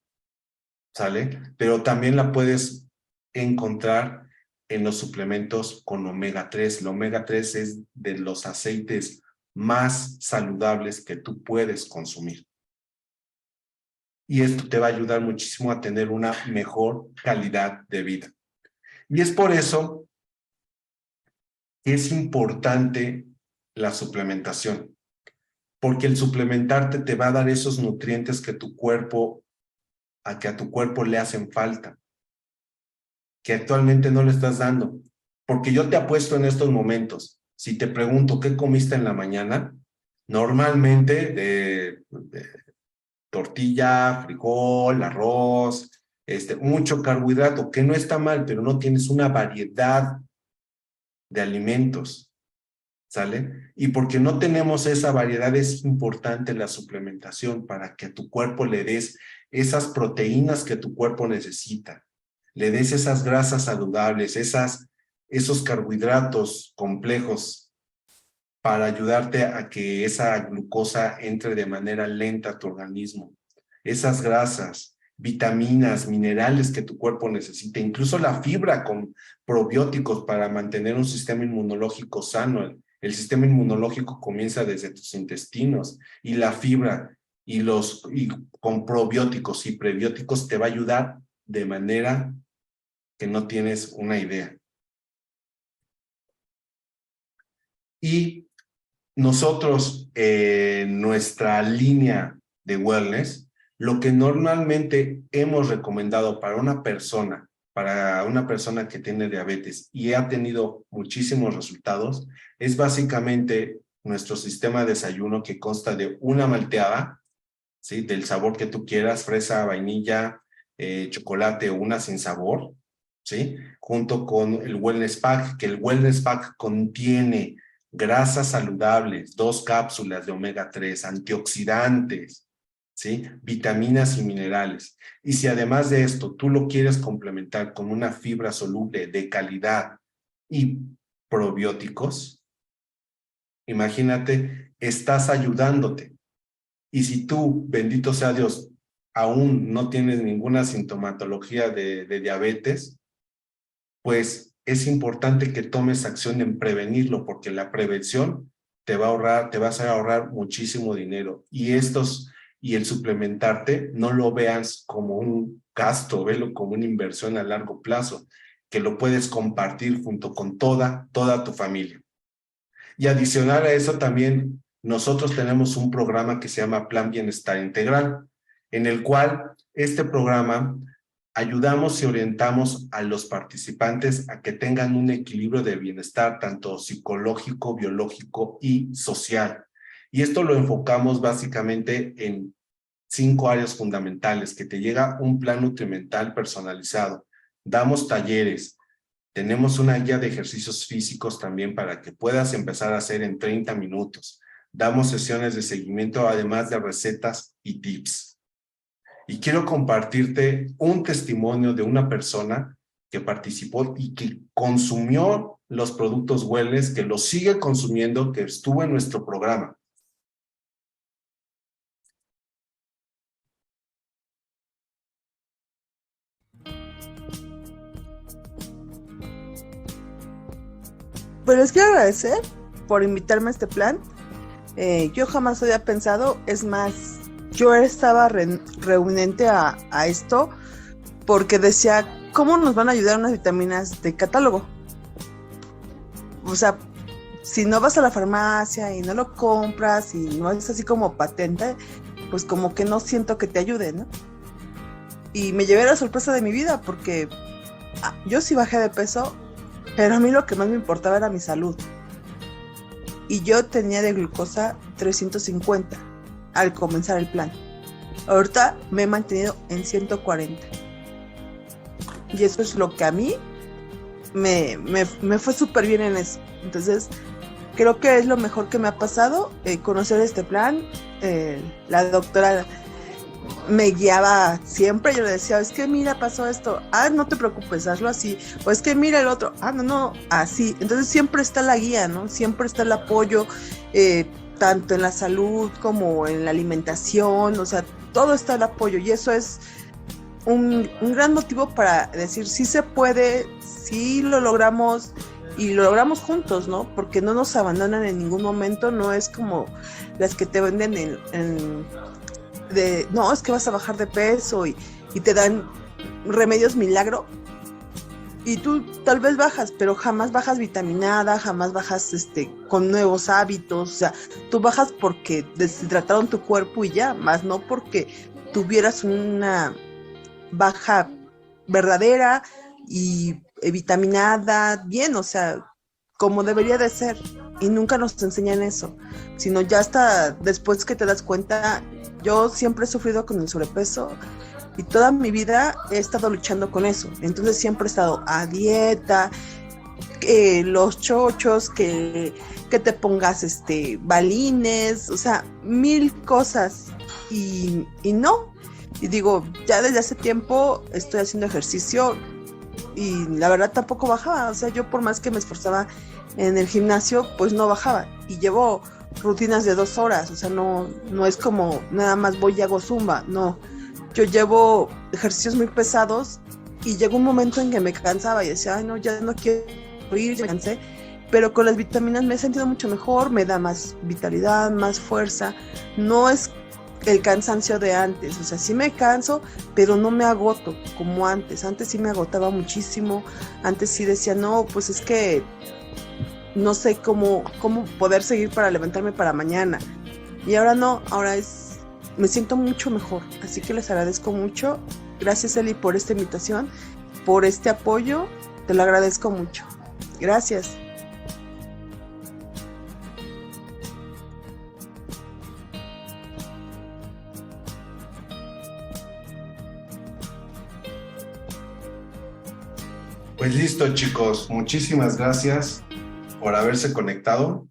¿sale? Pero también la puedes encontrar en los suplementos con omega 3. El omega 3 es de los aceites más saludables que tú puedes consumir. Y esto te va a ayudar muchísimo a tener una mejor calidad de vida. Y es por eso que es importante la suplementación. Porque el suplementarte te va a dar esos nutrientes que a tu cuerpo le hacen falta, que actualmente no le estás dando. Porque yo te apuesto en estos momentos, si te pregunto qué comiste en la mañana, normalmente de tortilla, frijol, arroz, mucho carbohidrato, que no está mal, pero no tienes una variedad de alimentos, ¿sale? Y porque no tenemos esa variedad, es importante la suplementación para que a tu cuerpo le des esas proteínas que tu cuerpo necesita, le des esas grasas saludables, esos carbohidratos complejos para ayudarte a que esa glucosa entre de manera lenta a tu organismo. Esas grasas, vitaminas, minerales que tu cuerpo necesita, incluso la fibra con probióticos para mantener un sistema inmunológico sano. El sistema inmunológico comienza desde tus intestinos y la fibra y con probióticos y prebióticos te va a ayudar de manera que no tienes una idea. Y nosotros, nuestra línea de wellness, lo que normalmente hemos recomendado para una persona que tiene diabetes y ha tenido muchísimos resultados, es básicamente nuestro sistema de desayuno que consta de una malteada, ¿sí?, del sabor que tú quieras, fresa, vainilla, chocolate o una sin sabor, ¿sí?, junto con el Wellness Pack, que el Wellness Pack contiene grasas saludables, 2 cápsulas de omega 3, antioxidantes, ¿sí?, vitaminas y minerales. Y si además de esto tú lo quieres complementar con una fibra soluble de calidad y probióticos, imagínate, estás ayudándote. Y si tú, bendito sea Dios, aún no tienes ninguna sintomatología de diabetes, pues es importante que tomes acción en prevenirlo, porque la prevención te va a hacer ahorrar muchísimo dinero. Y el suplementarte, no lo veas como un gasto, velo como una inversión a largo plazo, que lo puedes compartir junto con toda tu familia. Y adicional a eso también, nosotros tenemos un programa que se llama Plan Bienestar Integral, en el cual este programa ayudamos y orientamos a los participantes a que tengan un equilibrio de bienestar, tanto psicológico, biológico y social. Y esto lo enfocamos básicamente en 5 áreas fundamentales, que te llega un plan nutrimental personalizado. Damos talleres, tenemos una guía de ejercicios físicos también para que puedas empezar a hacer en 30 minutos. Damos sesiones de seguimiento, además de recetas y tips. Y quiero compartirte un testimonio de una persona que participó y que consumió los productos Wellness, que los sigue consumiendo, que estuvo en nuestro programa. Pues les quiero agradecer por invitarme a este plan. Yo jamás había pensado, es más, yo estaba renuente a esto porque decía, ¿cómo nos van a ayudar unas vitaminas de catálogo? O sea, si no vas a la farmacia y no lo compras y no es así como patente, pues como que no siento que te ayude, ¿no? Y me llevé la sorpresa de mi vida porque yo sí bajé de peso, pero a mí lo que más me importaba era mi salud. Y yo tenía de glucosa 350 al comenzar el plan. Ahorita me he mantenido en 140. Y eso es lo que a mí me fue súper bien en eso. Entonces, creo que es lo mejor que me ha pasado, conocer este plan. La doctora me guiaba siempre, yo le decía, es que mira, pasó esto, no te preocupes, hazlo así, o es que mira el otro, no, así. Entonces siempre está la guía, ¿no? Siempre está el apoyo, tanto en la salud como en la alimentación, o sea, todo está el apoyo, y eso es un gran motivo para decir, sí se puede, sí lo logramos, y lo logramos juntos, ¿no? Porque no nos abandonan en ningún momento, no es como las que te venden no, es que vas a bajar de peso y te dan remedios milagro y tú tal vez bajas, pero jamás bajas vitaminada, jamás bajas con nuevos hábitos, o sea, tú bajas porque deshidrataron tu cuerpo y ya, más no porque tuvieras una baja verdadera y vitaminada bien, o sea, como debería de ser, y nunca nos enseñan eso, sino ya hasta después que te das cuenta. Yo siempre he sufrido con el sobrepeso y toda mi vida he estado luchando con eso. Entonces siempre he estado a dieta, los chochos, que te pongas balines, o sea, 1000 cosas. Y no. Y digo, ya desde hace tiempo estoy haciendo ejercicio y la verdad tampoco bajaba. O sea, yo por más que me esforzaba en el gimnasio, pues no bajaba. Y llevo rutinas de 2 horas, o sea, no es como nada más voy y hago zumba, no. Yo llevo ejercicios muy pesados y llegó un momento en que me cansaba y decía, ay no, ya no quiero ir, ya me cansé. Pero con las vitaminas me he sentido mucho mejor, me da más vitalidad, más fuerza. No es el cansancio de antes, o sea, sí me canso, pero no me agoto como antes. Antes sí me agotaba muchísimo, antes sí decía, no, pues es que no sé cómo poder seguir para levantarme para mañana. Y ahora no, ahora me siento mucho mejor. Así que les agradezco mucho. Gracias, Eli, por esta invitación, por este apoyo. Te lo agradezco mucho. Gracias. Pues listo, chicos. Muchísimas gracias por haberse conectado.